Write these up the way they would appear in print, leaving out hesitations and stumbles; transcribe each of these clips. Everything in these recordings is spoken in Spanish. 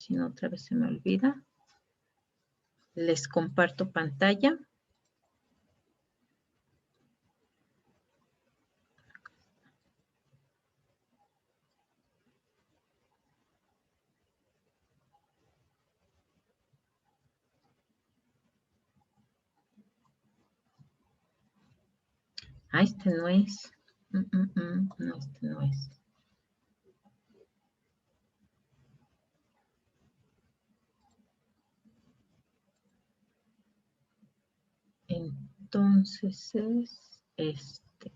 Si no, otra vez se me olvida. Les comparto pantalla. Ah, este no es. No, este no es. Entonces es este.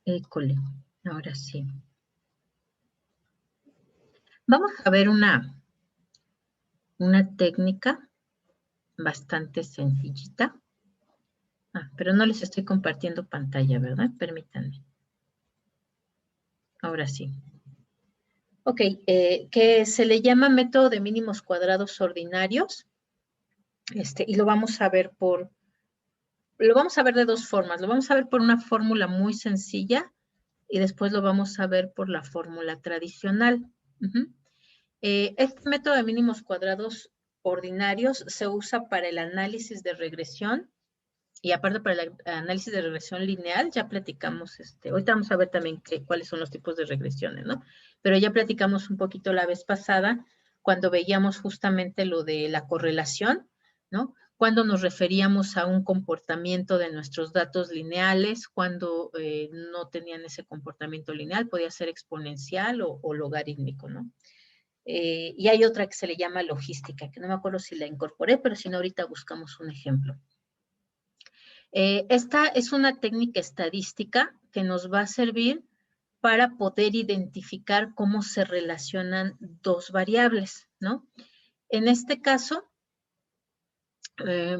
École, ahora sí. Vamos a ver una técnica bastante sencillita. Pero no les estoy compartiendo pantalla, ¿verdad? Permítanme. Ahora sí. Ok, que se le llama método de mínimos cuadrados ordinarios. Y lo vamos a ver de dos formas. Lo vamos a ver por una fórmula muy sencilla y después lo vamos a ver por la fórmula tradicional. Este método de mínimos cuadrados ordinarios se usa para el análisis de regresión y aparte para el análisis de regresión lineal. Ya platicamos, ahorita vamos a ver también cuáles son los tipos de regresiones, ¿no? Pero ya platicamos un poquito la vez pasada cuando veíamos justamente lo de la correlación, ¿no? Cuando nos referíamos a un comportamiento de nuestros datos lineales, cuando no tenían ese comportamiento lineal, podía ser exponencial o logarítmico, ¿no? Y hay otra que se le llama logística, que no me acuerdo si la incorporé, pero si no, ahorita buscamos un ejemplo. Esta es una técnica estadística que nos va a servir para poder identificar cómo se relacionan dos variables, ¿no? En este caso,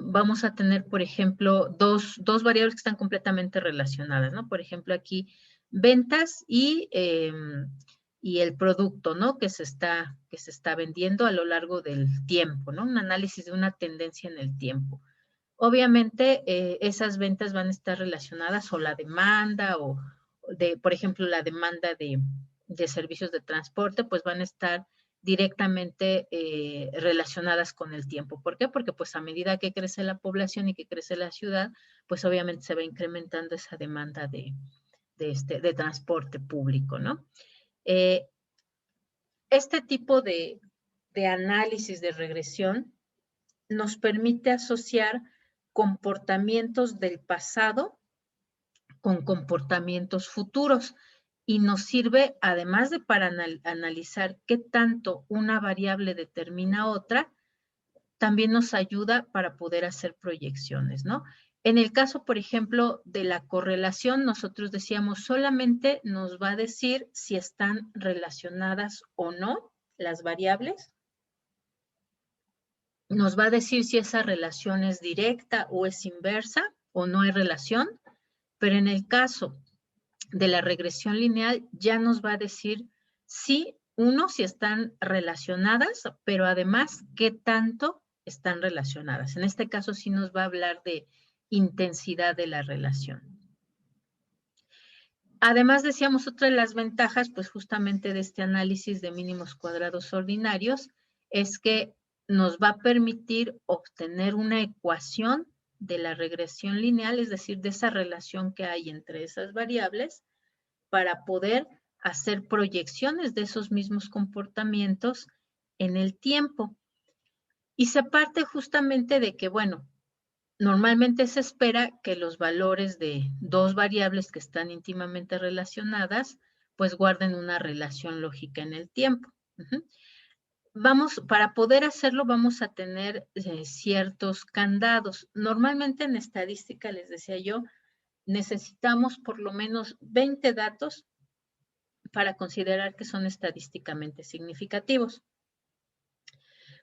vamos a tener, por ejemplo, dos variables que están completamente relacionadas, ¿no? Por ejemplo, aquí ventas y el producto, ¿no? Que se está vendiendo a lo largo del tiempo, ¿no? Un análisis de una tendencia en el tiempo. Obviamente, esas ventas van a estar relacionadas o la demanda o por ejemplo, la demanda de servicios de transporte, pues van a estar directamente relacionadas con el tiempo. ¿Por qué? Porque pues a medida que crece la población y que crece la ciudad, pues obviamente se va incrementando esa demanda de transporte público, ¿no? Este tipo de análisis de regresión nos permite asociar comportamientos del pasado con comportamientos futuros y nos sirve, además de para analizar qué tanto una variable determina otra, también nos ayuda para poder hacer proyecciones, ¿no? En el caso, por ejemplo, de la correlación, nosotros decíamos solamente nos va a decir si están relacionadas o no las variables. Nos va a decir si esa relación es directa o es inversa o no hay relación, pero en el caso de la regresión lineal ya nos va a decir si están relacionadas, pero además qué tanto están relacionadas. En este caso sí nos va a hablar de intensidad de la relación. Además, decíamos, otra de las ventajas, pues justamente de este análisis de mínimos cuadrados ordinarios, es que nos va a permitir obtener una ecuación de la regresión lineal, es decir, de esa relación que hay entre esas variables, para poder hacer proyecciones de esos mismos comportamientos en el tiempo. Y se parte justamente de que, bueno, normalmente se espera que los valores de dos variables que están íntimamente relacionadas, pues guarden una relación lógica en el tiempo. Para poder hacerlo, vamos a tener ciertos candados. Normalmente en estadística, les decía yo, necesitamos por lo menos 20 datos para considerar que son estadísticamente significativos.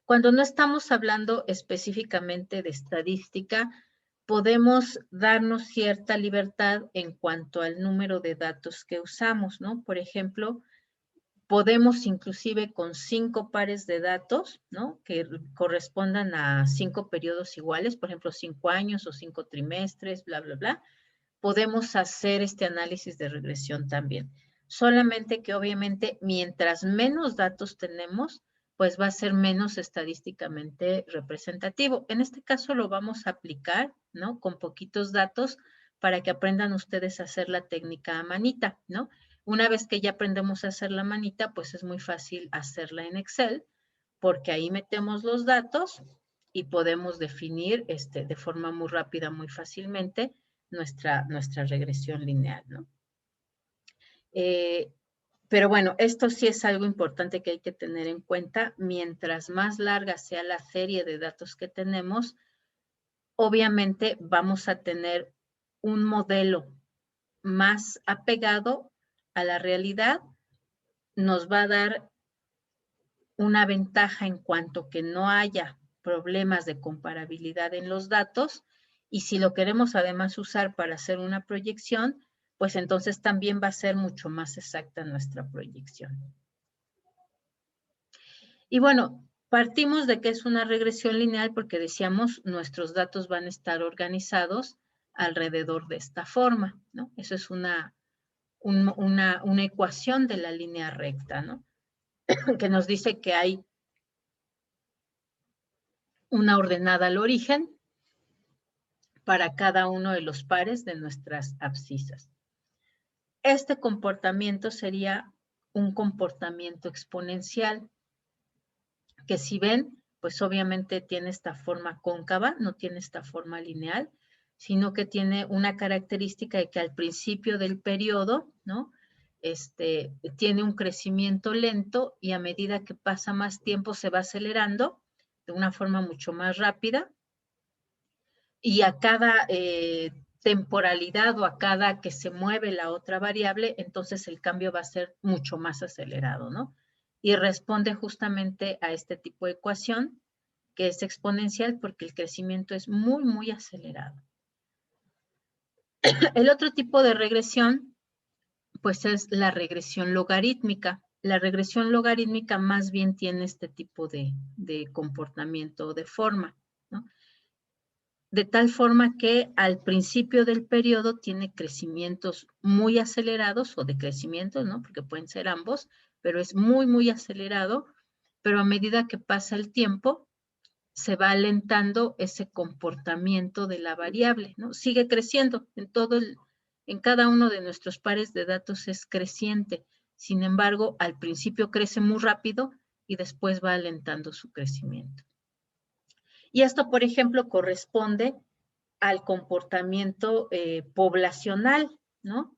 Cuando no estamos hablando específicamente de estadística, podemos darnos cierta libertad en cuanto al número de datos que usamos, ¿no? Por ejemplo, podemos inclusive con 5 pares de datos, ¿no? Que correspondan a 5 periodos iguales, por ejemplo, 5 años o 5 trimestres, bla, bla, bla, podemos hacer este análisis de regresión también. Solamente que obviamente mientras menos datos tenemos, pues va a ser menos estadísticamente representativo. En este caso lo vamos a aplicar, ¿no? Con poquitos datos para que aprendan ustedes a hacer la técnica a manita, ¿no? Una vez que ya aprendemos a hacer la manita, pues es muy fácil hacerla en Excel, porque ahí metemos los datos y podemos definir de forma muy rápida, muy fácilmente, nuestra regresión lineal, ¿no? Pero bueno, esto sí es algo importante que hay que tener en cuenta. Mientras más larga sea la serie de datos que tenemos, obviamente vamos a tener un modelo más apegado a la realidad, nos va a dar una ventaja en cuanto que no haya problemas de comparabilidad en los datos, y si lo queremos además usar para hacer una proyección, pues entonces también va a ser mucho más exacta nuestra proyección. Y bueno, partimos de que es una regresión lineal porque decíamos nuestros datos van a estar organizados alrededor de esta forma, ¿no? Eso es una ecuación de la línea recta, ¿no? Que nos dice que hay una ordenada al origen para cada uno de los pares de nuestras abscisas. Este comportamiento sería un comportamiento exponencial, que si ven, pues obviamente tiene esta forma cóncava, no tiene esta forma lineal, sino que tiene una característica de que al principio del periodo, ¿no? Tiene un crecimiento lento y a medida que pasa más tiempo se va acelerando de una forma mucho más rápida, y a cada temporalidad o a cada que se mueve la otra variable, entonces el cambio va a ser mucho más acelerado, ¿no? Y responde justamente a este tipo de ecuación, que es exponencial porque el crecimiento es muy, muy acelerado. El otro tipo de regresión, pues es la regresión logarítmica. La regresión logarítmica más bien tiene este tipo de comportamiento o de forma, ¿no? De tal forma que al principio del periodo tiene crecimientos muy acelerados o decrecimientos, ¿no? Porque pueden ser ambos, pero es muy, muy acelerado, pero a medida que pasa el tiempo, se va alentando ese comportamiento de la variable, ¿no? Sigue creciendo en cada uno de nuestros pares de datos es creciente. Sin embargo, al principio crece muy rápido y después va alentando su crecimiento. Y esto, por ejemplo, corresponde al comportamiento poblacional, ¿no?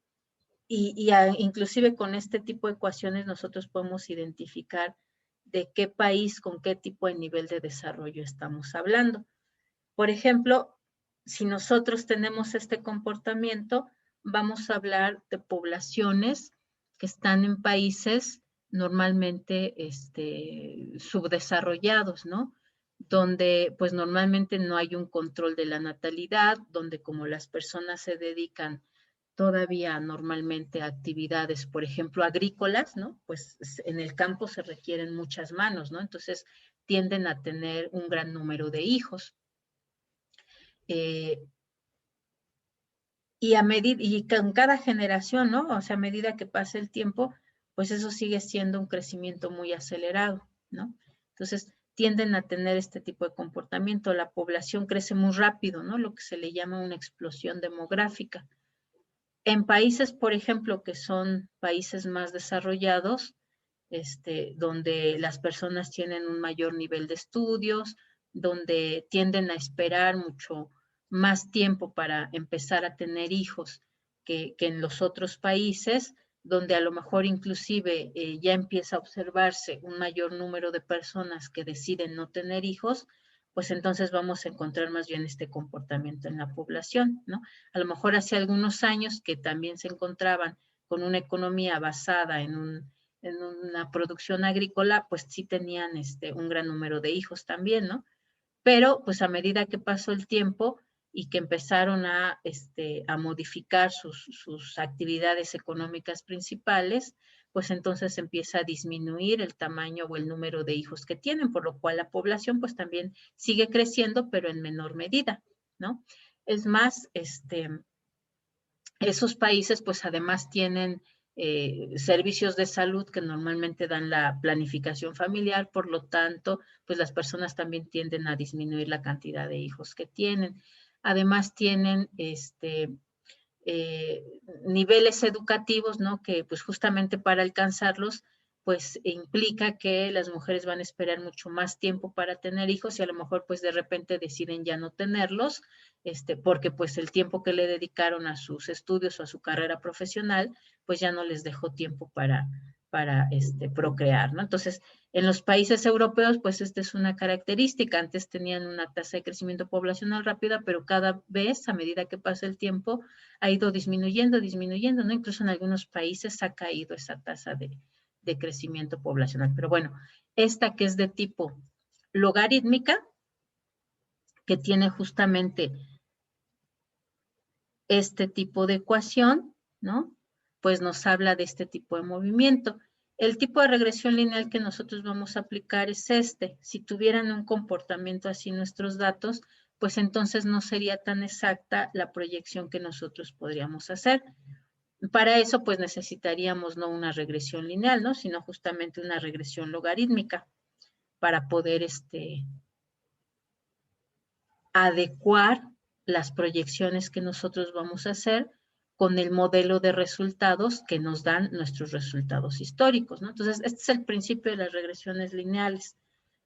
Inclusive con este tipo de ecuaciones nosotros podemos identificar de qué país, con qué tipo de nivel de desarrollo estamos hablando. Por ejemplo, si nosotros tenemos este comportamiento, vamos a hablar de poblaciones que están en países normalmente subdesarrollados, ¿no? Donde pues normalmente no hay un control de la natalidad, donde como las personas se dedican todavía normalmente a actividades, por ejemplo, agrícolas, ¿no? Pues en el campo se requieren muchas manos, ¿no? Entonces tienden a tener un gran número de hijos. Y con cada generación, ¿no? O sea, a medida que pasa el tiempo, pues eso sigue siendo un crecimiento muy acelerado, ¿no? Entonces, tienden a tener este tipo de comportamiento. La población crece muy rápido, ¿no? Lo que se le llama una explosión demográfica. En países, por ejemplo, que son países más desarrollados, donde las personas tienen un mayor nivel de estudios, donde tienden a esperar mucho más tiempo para empezar a tener hijos que en los otros países, donde a lo mejor inclusive ya empieza a observarse un mayor número de personas que deciden no tener hijos, pues entonces vamos a encontrar más bien este comportamiento en la población, ¿no? A lo mejor hace algunos años que también se encontraban con una economía basada en una producción agrícola, pues sí tenían un gran número de hijos también, ¿no? Pero pues a medida que pasó el tiempo y que empezaron a modificar sus actividades económicas principales, pues entonces empieza a disminuir el tamaño o el número de hijos que tienen, por lo cual la población pues también sigue creciendo, pero en menor medida, ¿no? Es más, esos países pues además tienen servicios de salud que normalmente dan la planificación familiar, por lo tanto, pues las personas también tienden a disminuir la cantidad de hijos que tienen. Además tienen niveles educativos, ¿no? Que pues justamente para alcanzarlos, pues implica que las mujeres van a esperar mucho más tiempo para tener hijos y a lo mejor pues de repente deciden ya no tenerlos, porque pues el tiempo que le dedicaron a sus estudios o a su carrera profesional, pues ya no les dejó tiempo para procrear, ¿no? Entonces, en los países europeos, pues esta es una característica. Antes tenían una tasa de crecimiento poblacional rápida, pero cada vez, a medida que pasa el tiempo, ha ido disminuyendo, ¿no? Incluso en algunos países ha caído esa tasa de crecimiento poblacional. Pero bueno, esta que es de tipo logarítmica, que tiene justamente este tipo de ecuación, ¿no? Pues nos habla de este tipo de movimiento. El tipo de regresión lineal que nosotros vamos a aplicar es este. Si tuvieran un comportamiento así nuestros datos, pues entonces no sería tan exacta la proyección que nosotros podríamos hacer. Para eso, pues necesitaríamos no una regresión lineal, ¿no? Sino justamente una regresión logarítmica para poder adecuar las proyecciones que nosotros vamos a hacer con el modelo de resultados que nos dan nuestros resultados históricos, ¿no? Entonces, este es el principio de las regresiones lineales.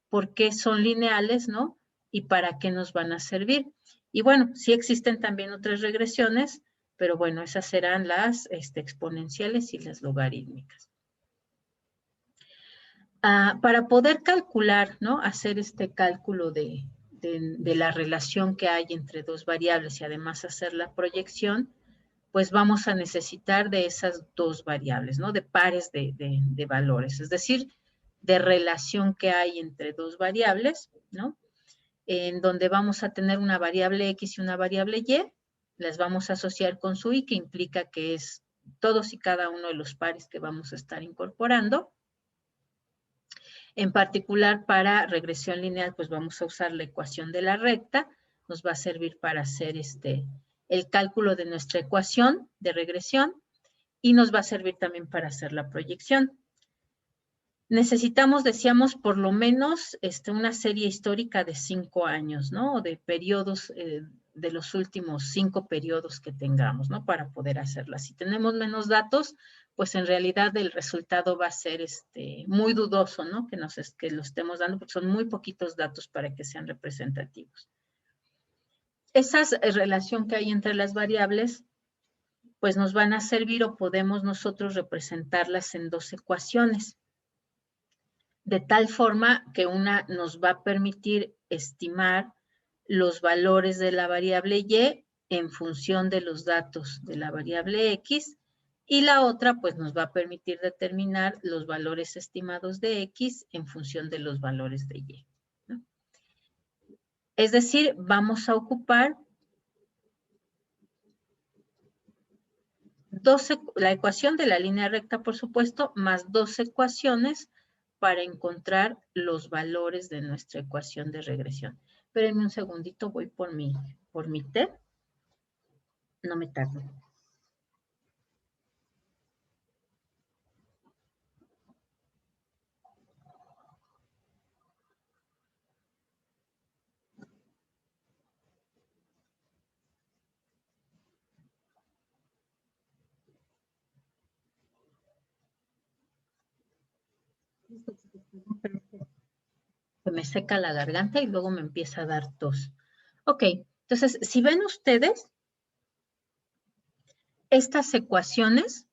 ¿Por qué son lineales, no? Y para qué nos van a servir. Y bueno, sí existen también otras regresiones, pero bueno, esas serán las exponenciales y las logarítmicas. Para poder calcular, ¿no? Hacer este cálculo de la relación que hay entre dos variables y además hacer la proyección, pues vamos a necesitar de esas dos variables, ¿no? De pares de valores, es decir, de relación que hay entre dos variables, ¿no? En donde vamos a tener una variable X y una variable Y, las vamos a asociar con su Y, que implica que es todos y cada uno de los pares que vamos a estar incorporando. En particular, para regresión lineal, pues vamos a usar la ecuación de la recta, nos va a servir para hacer el cálculo de nuestra ecuación de regresión y nos va a servir también para hacer la proyección. Necesitamos, decíamos, por lo menos una serie histórica de 5 años, ¿no? O de periodos, de los últimos 5 periodos que tengamos, ¿no? Para poder hacerla. Si tenemos menos datos, pues en realidad el resultado va a ser muy dudoso, ¿no? Que lo estemos dando, porque son muy poquitos datos para que sean representativos. Esa relación que hay entre las variables, pues nos van a servir o podemos nosotros representarlas en dos ecuaciones, de tal forma que una nos va a permitir estimar los valores de la variable Y en función de los datos de la variable X, y la otra pues nos va a permitir determinar los valores estimados de X en función de los valores de Y, ¿no? Es decir, vamos a ocupar la ecuación de la línea recta, por supuesto, más dos ecuaciones para encontrar los valores de nuestra ecuación de regresión. Espérenme un segundito, voy por mi té. No me tardo. Se me seca la garganta y luego me empieza a dar tos. Ok, entonces, si ven ustedes, estas ecuaciones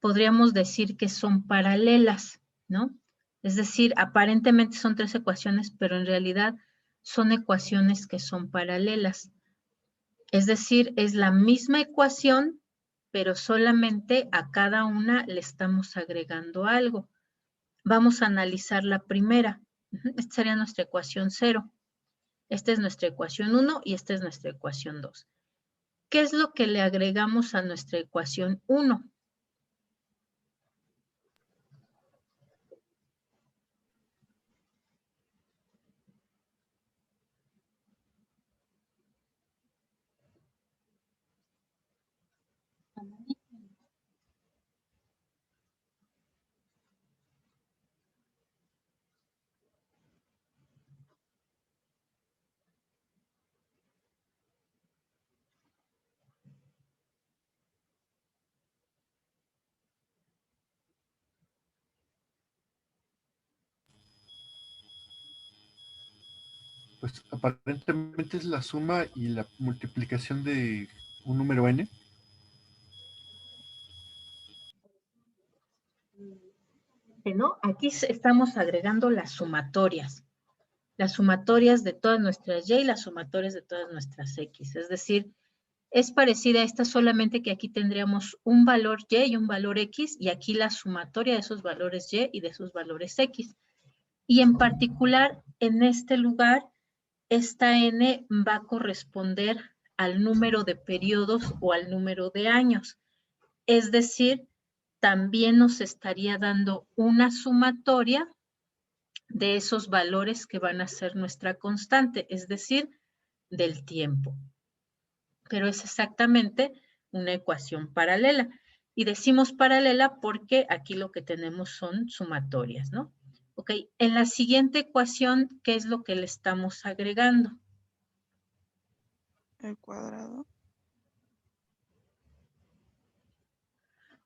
podríamos decir que son paralelas, ¿no? Es decir, aparentemente son tres ecuaciones, pero en realidad son ecuaciones que son paralelas. Es decir, es la misma ecuación, pero solamente a cada una le estamos agregando algo. vamos a analizar la primera. Esta sería nuestra ecuación 0. Esta es nuestra ecuación 1 y esta es nuestra ecuación 2. ¿Qué es lo que le agregamos a nuestra ecuación 1? Pues aparentemente es la suma y la multiplicación de un número n. ¿No? Aquí estamos agregando las sumatorias de todas nuestras y y las sumatorias de todas nuestras x. Es decir, es parecida a esta, solamente que aquí tendríamos un valor y y un valor x, y aquí la sumatoria de esos valores y de esos valores x. Y en particular, en este lugar, esta n va a corresponder al número de periodos o al número de años. Es decir, también nos estaría dando una sumatoria de esos valores que van a ser nuestra constante, es decir, del tiempo. Pero es exactamente una ecuación paralela. Y decimos paralela porque aquí lo que tenemos son sumatorias, ¿no? Ok, en la siguiente ecuación, ¿qué es lo que le estamos agregando? El cuadrado.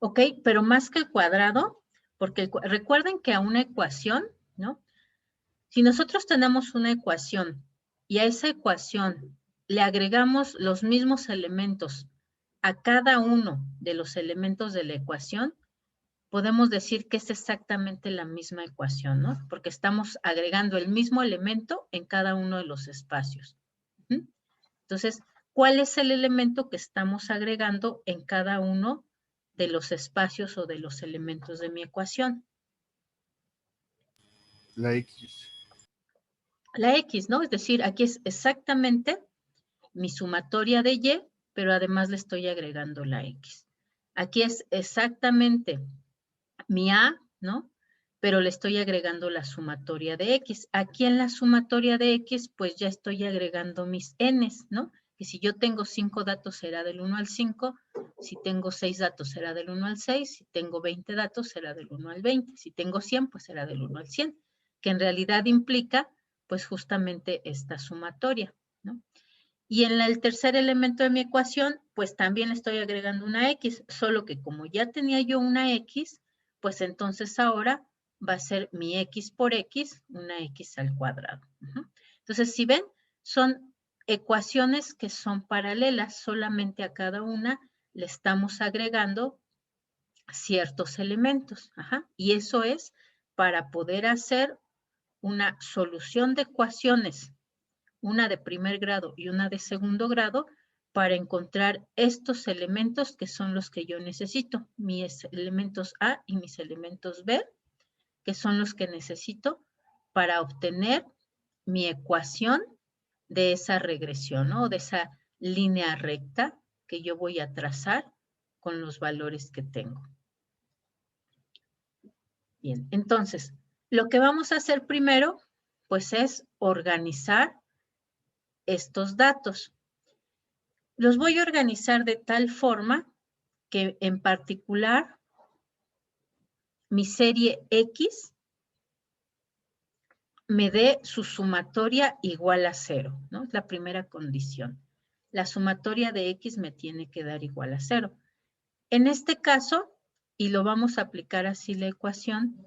Ok, pero más que el cuadrado, porque recuerden que a una ecuación, ¿no? Si nosotros tenemos una ecuación y a esa ecuación le agregamos los mismos elementos a cada uno de los elementos de la ecuación, podemos decir que es exactamente la misma ecuación, ¿no? Porque estamos agregando el mismo elemento en cada uno de los espacios. Entonces, ¿cuál es el elemento que estamos agregando en cada uno de los espacios o de los elementos de mi ecuación? La x. La x, ¿no? Es decir, aquí es exactamente mi sumatoria de y, pero además le estoy agregando la x. Aquí es exactamente mi a, ¿no? Pero le estoy agregando la sumatoria de x. Aquí en la sumatoria de x, pues ya estoy agregando mis n's, ¿no? Que si yo tengo 5 datos será del 1 al 5, si tengo 6 datos será del 1 al 6, si tengo 20 datos será del 1 al 20, si tengo 100 pues será del 1 al 100, que en realidad implica pues justamente esta sumatoria, ¿no? Y en el tercer elemento de mi ecuación, pues también le estoy agregando una x, solo que como ya tenía yo una x, pues entonces ahora va a ser mi x por x, una x al cuadrado. Entonces, si ven, son ecuaciones que son paralelas, solamente a cada una le estamos agregando ciertos elementos. Y eso es para poder hacer una solución de ecuaciones, una de primer grado y una de segundo grado, para encontrar estos elementos que son los que yo necesito, mis elementos A y mis elementos B, que son los que necesito para obtener mi ecuación de esa regresión, ¿no? De esa línea recta que yo voy a trazar con los valores que tengo. Bien, entonces, lo que vamos a hacer primero, pues es organizar estos datos. Los voy a organizar de tal forma que en particular mi serie X me dé su sumatoria igual a 0, ¿no? Es la primera condición. La sumatoria de X me tiene que dar igual a 0. En este caso, y lo vamos a aplicar así la ecuación,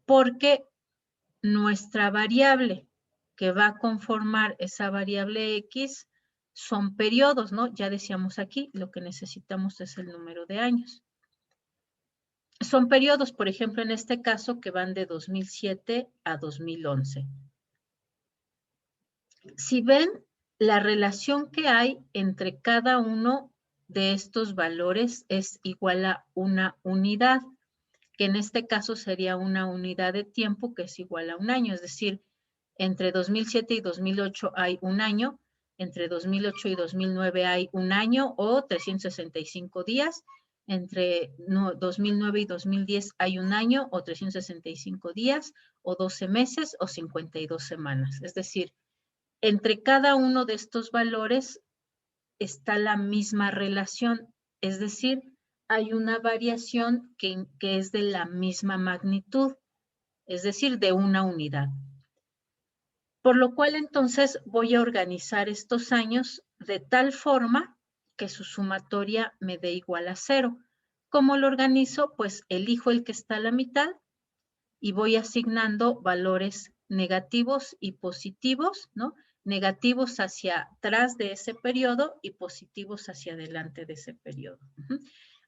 porque nuestra variable que va a conformar esa variable X son periodos, ¿no? Ya decíamos aquí, lo que necesitamos es el número de años. Son periodos, por ejemplo, en este caso, que van de 2007 a 2011. Si ven, la relación que hay entre cada uno de estos valores es igual a una unidad, que en este caso sería una unidad de tiempo que es igual a un año, es decir, entre 2007 y 2008 hay un año, entre 2008 y 2009 hay un año o 365 días, entre 2009 y 2010 hay un año o 365 días o 12 meses o 52 semanas. Es decir, entre cada uno de estos valores está la misma relación, es decir, hay una variación que es de la misma magnitud, es decir, de una unidad. Por lo cual, entonces, voy a organizar estos años de tal forma que su sumatoria me dé igual a 0. ¿Cómo lo organizo? Pues elijo el que está a la mitad y voy asignando valores negativos y positivos, ¿no? Negativos hacia atrás de ese periodo y positivos hacia adelante de ese periodo.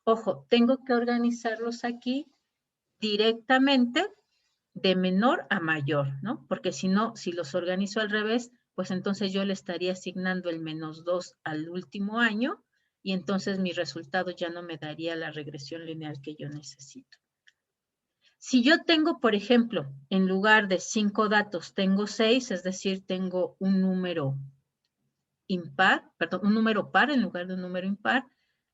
Ojo, tengo que organizarlos aquí directamente de menor a mayor, ¿no? Porque si no, si los organizo al revés, pues entonces yo le estaría asignando el -2 al último año y entonces mi resultado ya no me daría la regresión lineal que yo necesito. Si yo tengo, por ejemplo, en lugar de 5 datos, tengo 6, es decir, tengo un número impar, perdón, un número par en lugar de un número impar,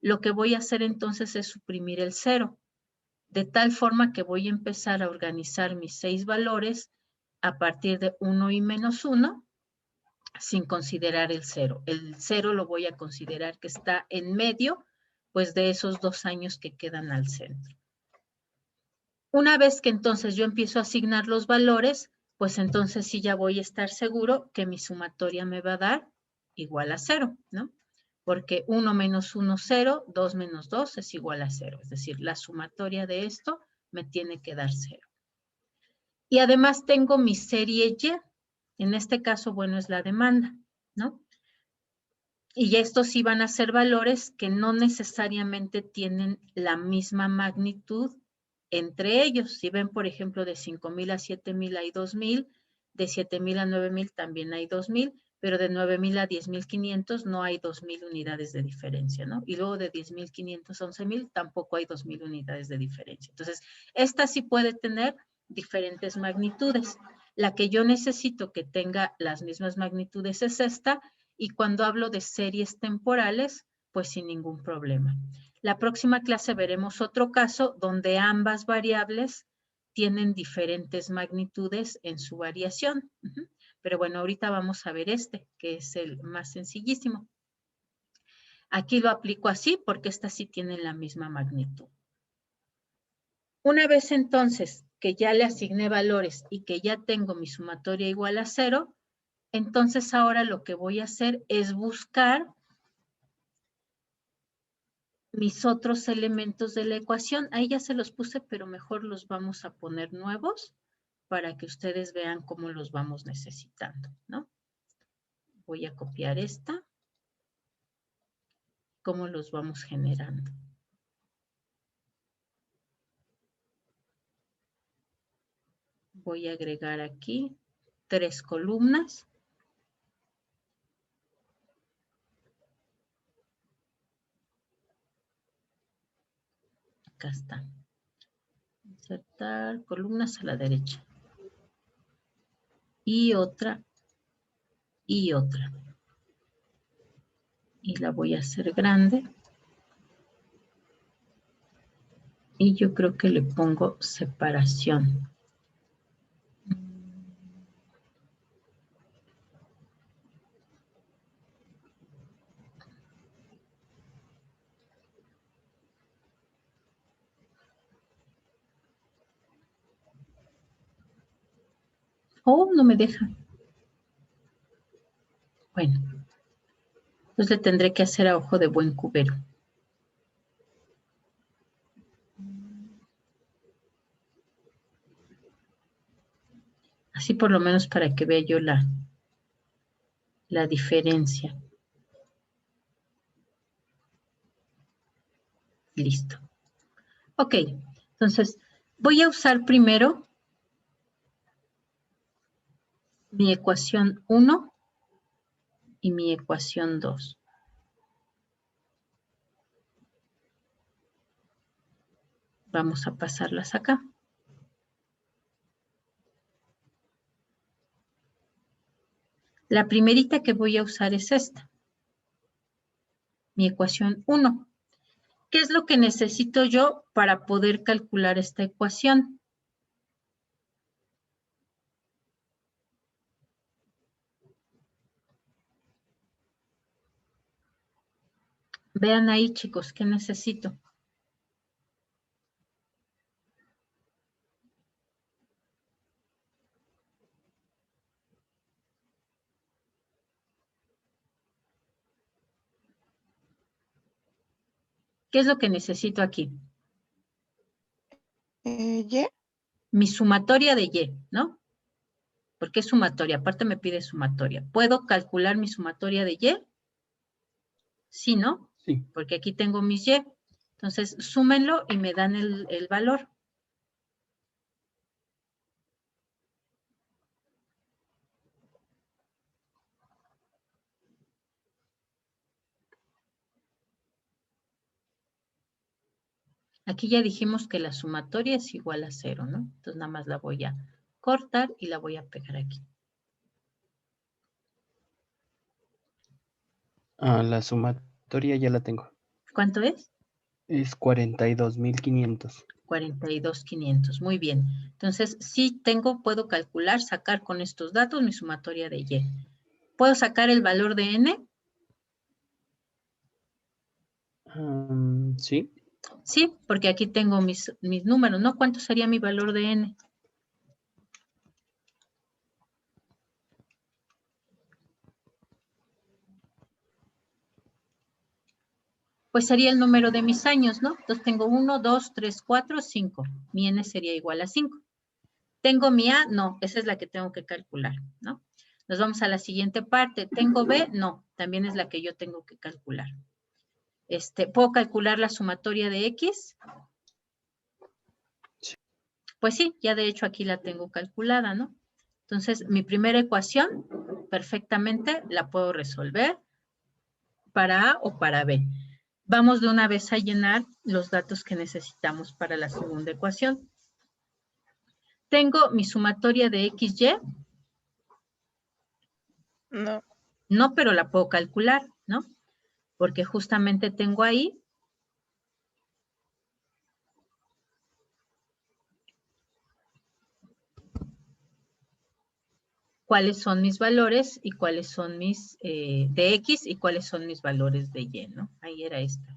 lo que voy a hacer entonces es suprimir el 0. De tal forma que voy a empezar a organizar mis 6 valores a partir de 1 y -1, sin considerar el 0. El 0 lo voy a considerar que está en medio, pues de esos 2 años que quedan al centro. Una vez que entonces yo empiezo a asignar los valores, pues entonces sí ya voy a estar seguro que mi sumatoria me va a dar igual a 0, ¿no? Porque 1 menos 1, 0, 2 menos 2 es igual a 0. Es decir, la sumatoria de esto me tiene que dar 0. Y además tengo mi serie Y. En este caso, bueno, es la demanda, ¿no? Y estos sí van a ser valores que no necesariamente tienen la misma magnitud entre ellos. Si ven, por ejemplo, de 5,000 a 7,000 hay 2,000, de 7,000 a 9,000 también hay 2,000, pero de 9,000 a 10,500 no hay 2,000 unidades de diferencia, ¿no? Y luego de 10,500 a 11,000 tampoco hay 2,000 unidades de diferencia. Entonces, esta sí puede tener diferentes magnitudes. La que yo necesito que tenga las mismas magnitudes es esta, y cuando hablo de series temporales, pues sin ningún problema. La próxima clase veremos otro caso donde ambas variables tienen diferentes magnitudes en su variación. Pero bueno, ahorita vamos a ver este, que es el más sencillísimo. Aquí lo aplico así porque estas sí tienen la misma magnitud. Una vez entonces que ya le asigné valores y que ya tengo mi sumatoria igual a 0, entonces ahora lo que voy a hacer es buscar mis otros elementos de la ecuación. Ahí ya se los puse, pero mejor los vamos a poner nuevos para que ustedes vean cómo los vamos necesitando, ¿no? Voy a copiar esta. Cómo los vamos generando. Voy a agregar aquí 3 columnas. Acá está. Insertar columnas a la derecha. Y otra. Y otra. Y la voy a hacer grande. Y yo creo que le pongo separación. Oh, no me deja. Bueno, entonces le tendré que hacer a ojo de buen cubero. Así por lo menos para que vea yo la diferencia. Listo. Ok, entonces voy a usar primero mi ecuación 1 y mi ecuación 2. Vamos a pasarlas acá. La primerita que voy a usar es esta. Mi ecuación 1. ¿Qué es lo que necesito yo para poder calcular esta ecuación? Vean ahí, chicos, ¿qué necesito? ¿Qué es lo que necesito aquí? Y. Mi sumatoria de Y, ¿no? ¿Por qué sumatoria? Aparte me pide sumatoria. ¿Puedo calcular mi sumatoria de Y? Sí, ¿no? Sí. Porque aquí tengo mis Y. Entonces, súmenlo y me dan el valor. Aquí ya dijimos que la sumatoria es igual a 0, ¿no? Entonces, nada más la voy a cortar y la voy a pegar aquí. La sumatoria ya la tengo. ¿Cuánto es? Es 42,500. 42,500. Muy bien. Entonces, sí puedo calcular, sacar con estos datos mi sumatoria de Y. ¿Puedo sacar el valor de N? Sí. Sí, porque aquí tengo mis números, ¿no? ¿Cuánto sería mi valor de N? Pues sería el número de mis años, ¿no? Entonces tengo 1, 2, 3, 4, 5. Mi N sería igual a 5. ¿Tengo mi A? No, esa es la que tengo que calcular, ¿no? Nos vamos a la siguiente parte. ¿Tengo B? No, también es la que yo tengo que calcular. ¿Puedo calcular la sumatoria de X? Sí. Pues sí, ya de hecho aquí la tengo calculada, ¿no? Entonces, mi primera ecuación perfectamente la puedo resolver para A o para B. Vamos de una vez a llenar los datos que necesitamos para la segunda ecuación. ¿Tengo mi sumatoria de XY? No. No, pero la puedo calcular, ¿no? Porque justamente tengo ahí cuáles son mis valores y cuáles son mis de X y cuáles son mis valores de Y, ¿no? Ahí era esta.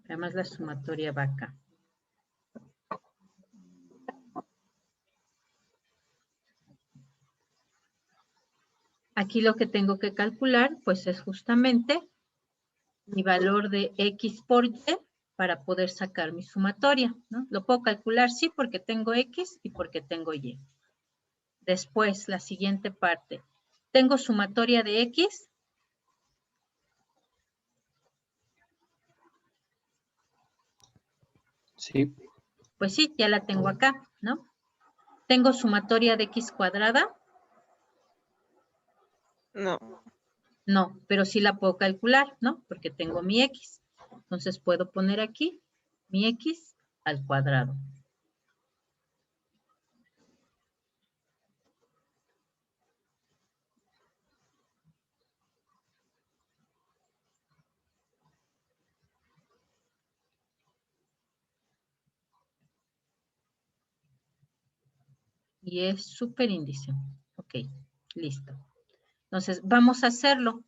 Además la sumatoria va acá. Aquí lo que tengo que calcular, pues es justamente mi valor de X por Y para poder sacar mi sumatoria, ¿no? Lo puedo calcular, sí, porque tengo X y porque tengo Y. Después, la siguiente parte. ¿Tengo sumatoria de X? Sí. Pues sí, ya la tengo acá, ¿no? ¿Tengo sumatoria de X cuadrada? No. No, pero sí la puedo calcular, ¿no? Porque tengo mi X. Entonces puedo poner aquí mi X al cuadrado. Y es superíndice. Ok, listo. Entonces, vamos a hacerlo.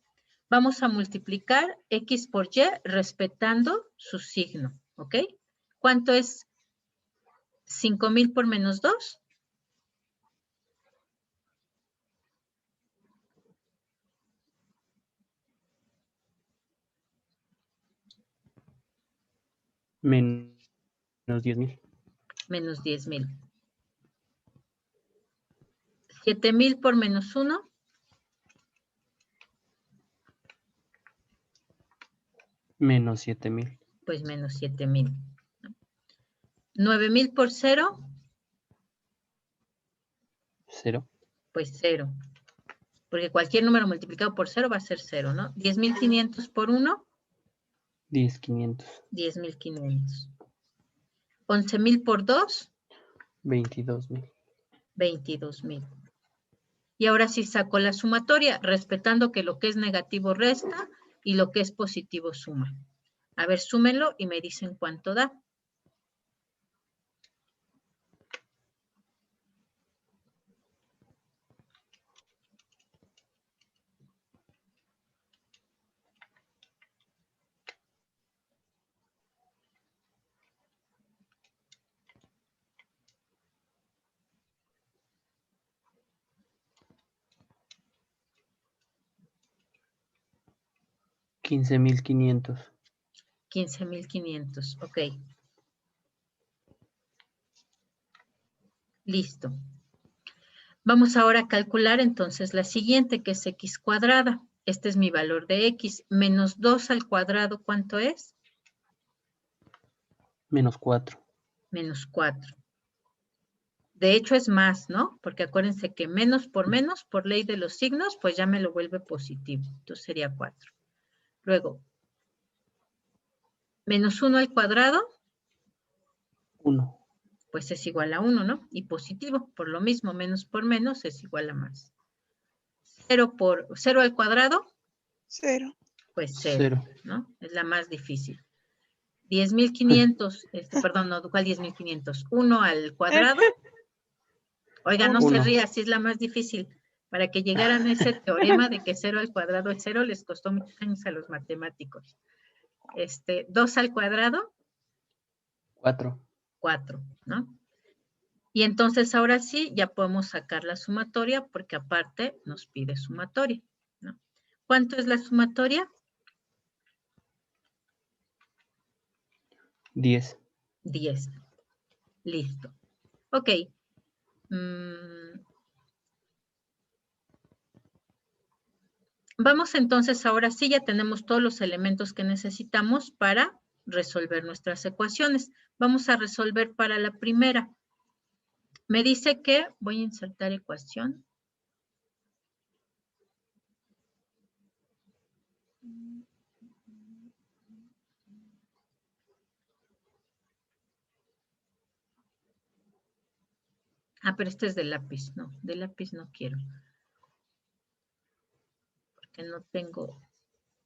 Vamos a multiplicar X por Y respetando su signo, ¿ok? ¿Cuánto es 5,000 por menos 2? Menos 10,000. Menos 10,000. 7,000 por menos 1. Menos 7,000. Pues menos 7,000. 9,000 por 0. 0. Pues 0. Porque cualquier número multiplicado por 0 va a ser 0, ¿no? 10.500 por 1. 10.500. 10.500. 11.000 por 2. 22.000. 22.000. Y ahora sí saco la sumatoria, respetando que lo que es negativo resta y lo que es positivo suma. A ver, súmenlo y me dicen cuánto da. $15.500. 15.500, ok. Listo. Vamos ahora a calcular entonces la siguiente, que es x cuadrada. Este es mi valor de x. Menos 2 al cuadrado, ¿cuánto es? Menos 4. Menos 4. De hecho es más, ¿no? Porque acuérdense que menos, por ley de los signos, pues ya me lo vuelve positivo. Entonces sería 4. Luego, menos 1 al cuadrado, 1. pues es igual a 1, ¿no? Y positivo, por lo mismo, menos por menos es igual a más. 0 al cuadrado, 0. pues 0, 0. ¿no? Es la más difícil. 10.500, perdón, no, ¿cuál 10.500? 1 al cuadrado. Oiga, no se 1. ría, así es la más difícil. Para que llegaran a ese teorema de que 0 al cuadrado es 0, les costó muchos años a los matemáticos. 2 al cuadrado, 4. 4, ¿no? Y entonces ahora sí, ya podemos sacar la sumatoria, porque aparte nos pide sumatoria, ¿no? ¿Cuánto es la sumatoria? 10. 10. Listo. Ok. Vamos entonces, ahora sí, ya tenemos todos los elementos que necesitamos para resolver nuestras ecuaciones. Vamos a resolver para la primera. Me dice que, voy a insertar ecuación. Ah, pero este es de lápiz, no, de lápiz no quiero. Porque no tengo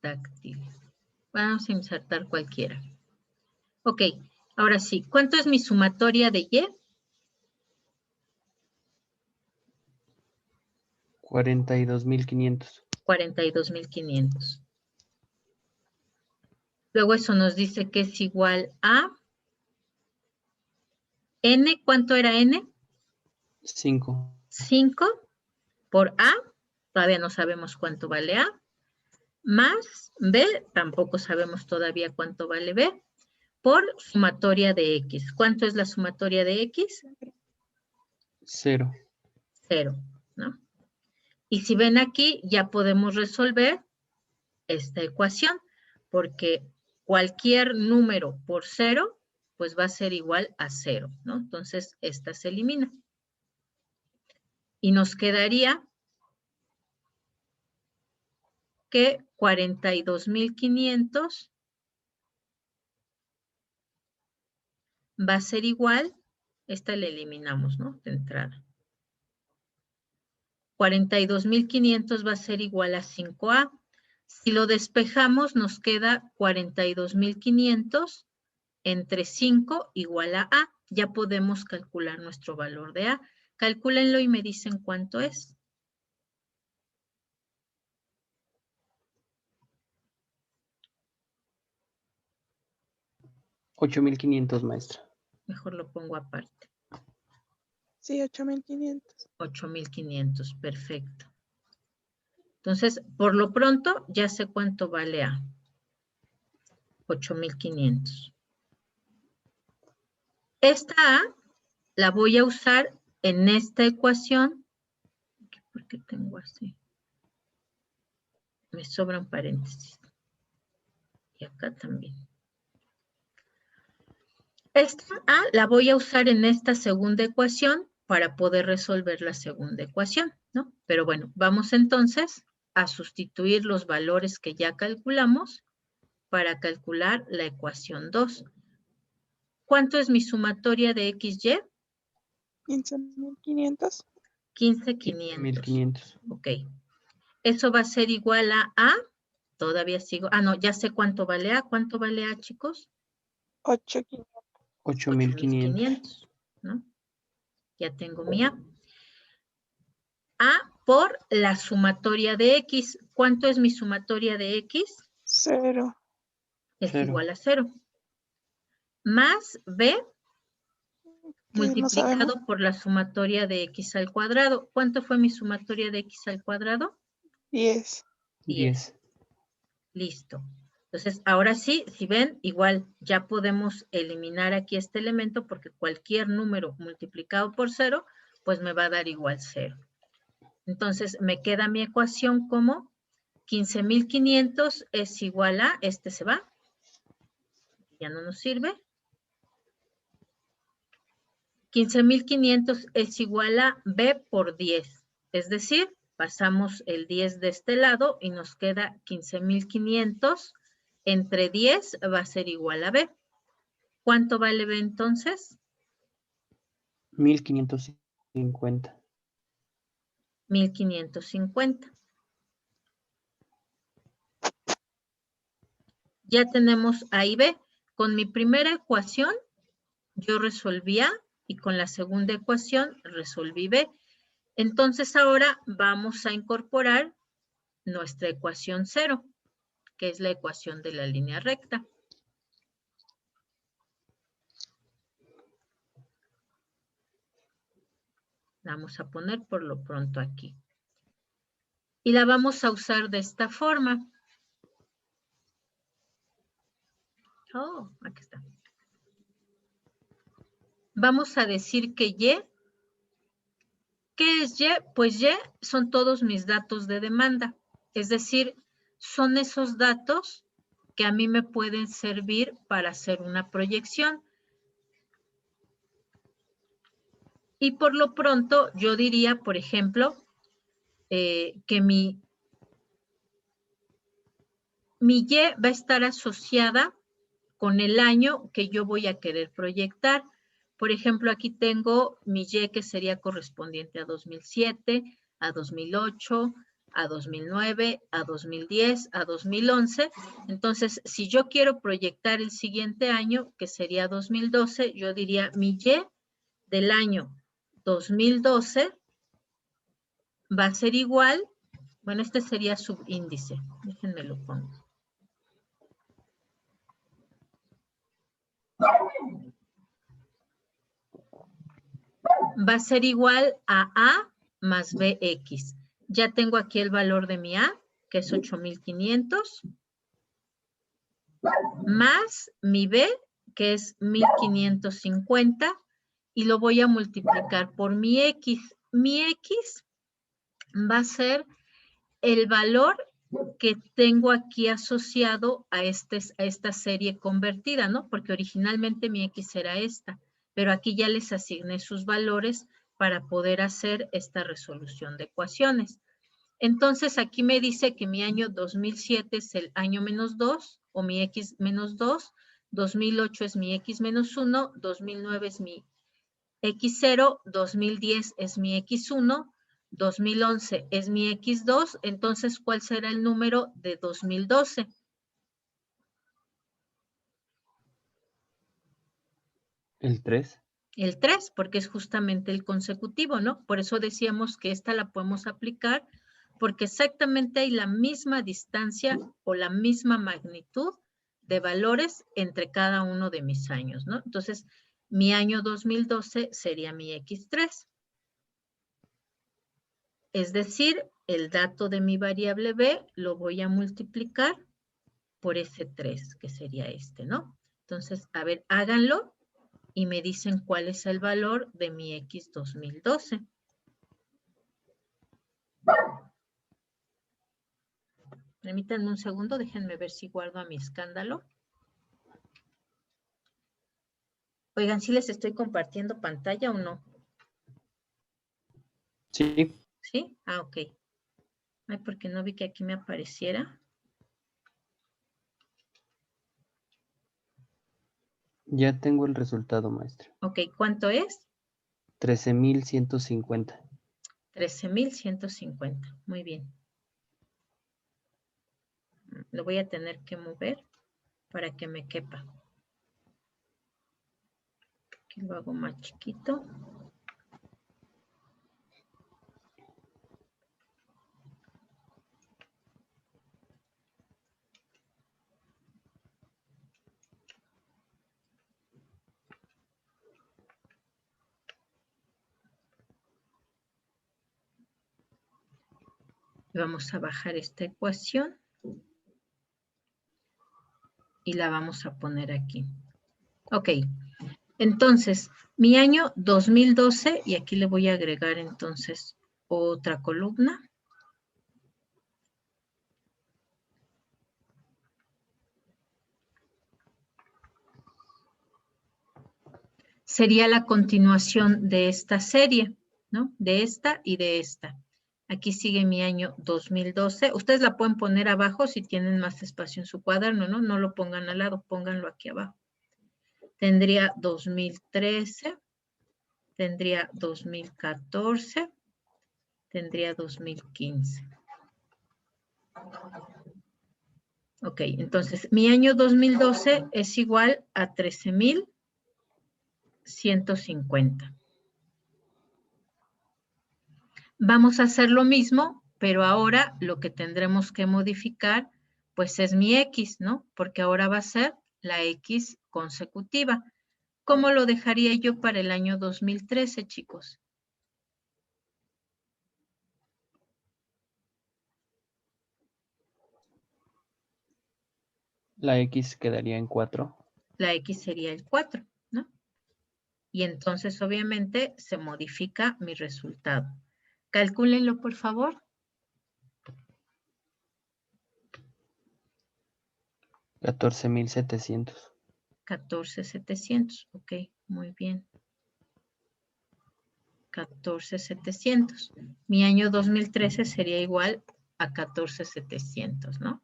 táctil. Vamos a insertar cualquiera. Ok, ahora sí, ¿cuánto es mi sumatoria de Y? 42.500. 42.500. Luego eso nos dice que es igual a N, ¿cuánto era N? 5. 5 por A, todavía no sabemos cuánto vale A, más B, tampoco sabemos todavía cuánto vale B, por sumatoria de X. ¿Cuánto es la sumatoria de X? 0. 0, ¿no? Y si ven aquí, ya podemos resolver esta ecuación, porque cualquier número por 0, pues va a ser igual a 0, ¿no? Entonces, esta se elimina. Y nos quedaría que 42.500 va a ser igual, esta la eliminamos, ¿no? De entrada. 42.500 va a ser igual a 5A. Si lo despejamos, nos queda 42.500 entre 5 igual a A. Ya podemos calcular nuestro valor de A. Calcúlenlo y me dicen cuánto es. 8.500, maestra. Mejor lo pongo aparte. Sí, 8.500. 8.500, perfecto. Entonces, por lo pronto, ya sé cuánto vale A. 8.500. Esta A la voy a usar en esta ecuación. ¿Por qué tengo así? Me sobra un paréntesis. Y acá también. Esta A la voy a usar en esta segunda ecuación para poder resolver la segunda ecuación, ¿no? Pero bueno, vamos entonces a sustituir los valores que ya calculamos para calcular la ecuación 2. ¿Cuánto es mi sumatoria de XY? 15.500. 15.500. 1500. Ok. Eso va a ser igual a, todavía sigo, no, ya sé cuánto vale A. ¿Cuánto vale A, chicos? 8.500. 8500. ¿No? Ya tengo mi A. A por la sumatoria de X. ¿Cuánto es mi sumatoria de X? 0. Es 0. igual a 0. Más B Que no sabemos. multiplicado por la sumatoria de X al cuadrado. ¿Cuánto fue mi sumatoria de X al cuadrado? 10. 10. Listo. Entonces, ahora sí, si ven, igual ya podemos eliminar aquí este elemento porque cualquier número multiplicado por 0, pues me va a dar igual 0. Entonces, me queda mi ecuación como 15.500 es igual a, este se va, ya no nos sirve. 15.500 es igual a B por 10, es decir, pasamos el 10 de este lado y nos queda 15.500 entre 10 va a ser igual a B. ¿Cuánto vale B entonces? 1550. 1.550. Ya tenemos A y B. Con mi primera ecuación yo resolví A y con la segunda ecuación resolví B. Entonces ahora vamos a incorporar nuestra ecuación 0, que es la ecuación de la línea recta. Vamos a poner por lo pronto aquí. Y la vamos a usar de esta forma. Oh, aquí está. Vamos a decir que Y, ¿qué es Y? Pues Y son todos mis datos de demanda. Es decir, son esos datos que a mí me pueden servir para hacer una proyección. Y por lo pronto, yo diría, por ejemplo, que mi Y va a estar asociada con el año que yo voy a querer proyectar. Por ejemplo, aquí tengo mi Y que sería correspondiente a 2007, a 2008, a 2009, a 2010, a 2011. Entonces, si yo quiero proyectar el siguiente año, que sería 2012, yo diría mi Y del año 2012 va a ser igual, bueno, este sería subíndice, déjenme lo pongo. Va a ser igual a A más BX. Ya tengo aquí el valor de mi A, que es 8.500, más mi B, que es 1.550, y lo voy a multiplicar por mi X. Mi X va a ser el valor que tengo aquí asociado a esta serie convertida, ¿no? Porque originalmente mi X era esta, pero aquí ya les asigné sus valores para poder hacer esta resolución de ecuaciones. Entonces, aquí me dice que mi año 2007 es el año menos 2, o mi X menos 2, 2008 es mi X menos 1, 2009 es mi X0, 2010 es mi X1, 2011 es mi X2, entonces, ¿cuál será el número de 2012? El 3. El 3, porque es justamente el consecutivo, ¿no? Por eso decíamos que esta la podemos aplicar, porque exactamente hay la misma distancia o la misma magnitud de valores entre cada uno de mis años, ¿no? Entonces, mi año 2012 sería mi X3. Es decir, el dato de mi variable B lo voy a multiplicar por ese 3, que sería este, ¿no? Entonces, a ver, háganlo y me dicen cuál es el valor de mi X 2012. Permítanme un segundo, déjenme ver si guardo a mi escándalo. Oigan, ¿sí les estoy compartiendo pantalla o no? Sí, ¿Sí? Ah, ok. Ay, porque no vi que aquí me apareciera. ya tengo el resultado, maestra. Ok, ¿cuánto es? 13,150. 13,150. Muy bien. Lo voy a tener que mover para que me quepa. Aquí lo hago más chiquito. Vamos a bajar esta ecuación y la vamos a poner aquí. Ok, entonces, mi año 2012, y aquí le voy a agregar entonces otra columna. Sería la continuación de esta serie, ¿no? De esta y de esta. Aquí sigue mi año 2012. Ustedes la pueden poner abajo si tienen más espacio en su cuaderno, ¿no? No lo pongan al lado, pónganlo aquí abajo. Tendría 2013, tendría 2014, tendría 2015. Ok, entonces mi año 2012 es igual a 13,150. Vamos a hacer lo mismo, pero ahora lo que tendremos que modificar, pues es mi X, ¿no? Porque ahora va a ser la X consecutiva. ¿Cómo lo dejaría yo para el año 2013, chicos? La X quedaría en 4. La X sería el 4, ¿no? Y entonces, obviamente, se modifica mi resultado. Calcúlenlo, por favor. 14,700. 14,700. Ok, muy bien. 14,700. Mi año 2013 sería igual a 14,700, ¿no?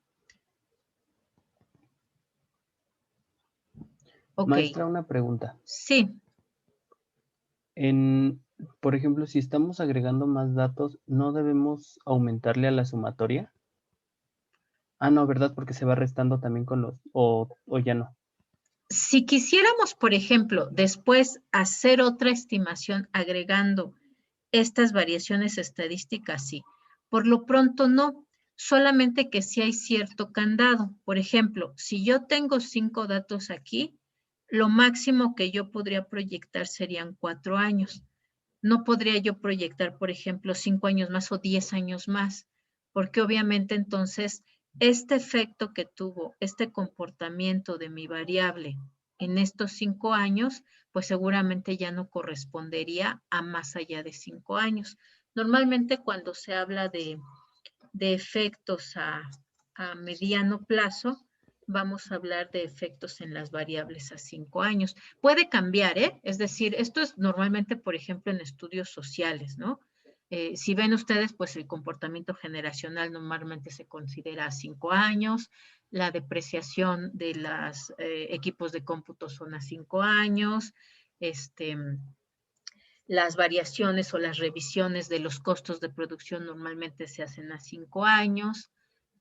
Ok. Maestra, una pregunta. Sí, Por ejemplo, si estamos agregando más datos, ¿no debemos aumentarle a la sumatoria? Ah, no, ¿verdad? Porque se va restando también con los... O ya no. si quisiéramos, por ejemplo, después hacer otra estimación agregando estas variaciones estadísticas, sí. Por lo pronto no, solamente que sí hay cierto candado. Por ejemplo, si yo tengo 5 datos aquí, lo máximo que yo podría proyectar serían 4 años. No podría yo proyectar, por ejemplo, 5 años más o 10 años más, porque obviamente entonces este efecto que tuvo, este comportamiento de mi variable en estos 5 años, pues seguramente ya no correspondería a más allá de 5 años. Normalmente cuando se habla de efectos a mediano plazo, vamos a hablar de efectos en las variables a 5 años. Puede cambiar, ¿eh? Es decir, esto es normalmente, por ejemplo, en estudios sociales, ¿no? Si ven ustedes, pues el comportamiento generacional normalmente se considera a 5 años, la depreciación de los equipos de cómputo son a 5 años, las variaciones o las revisiones de los costos de producción normalmente se hacen a 5 años,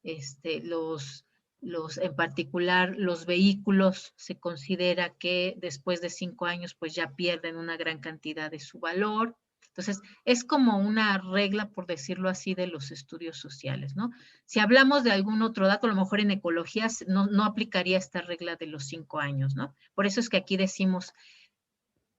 en particular los vehículos se considera que después de 5 años pues ya pierden una gran cantidad de su valor. Entonces, es como una regla, por decirlo así, de los estudios sociales, ¿no? Si hablamos de algún otro dato, a lo mejor en ecología no aplicaría esta regla de los 5 años, ¿no? Por eso es que aquí decimos,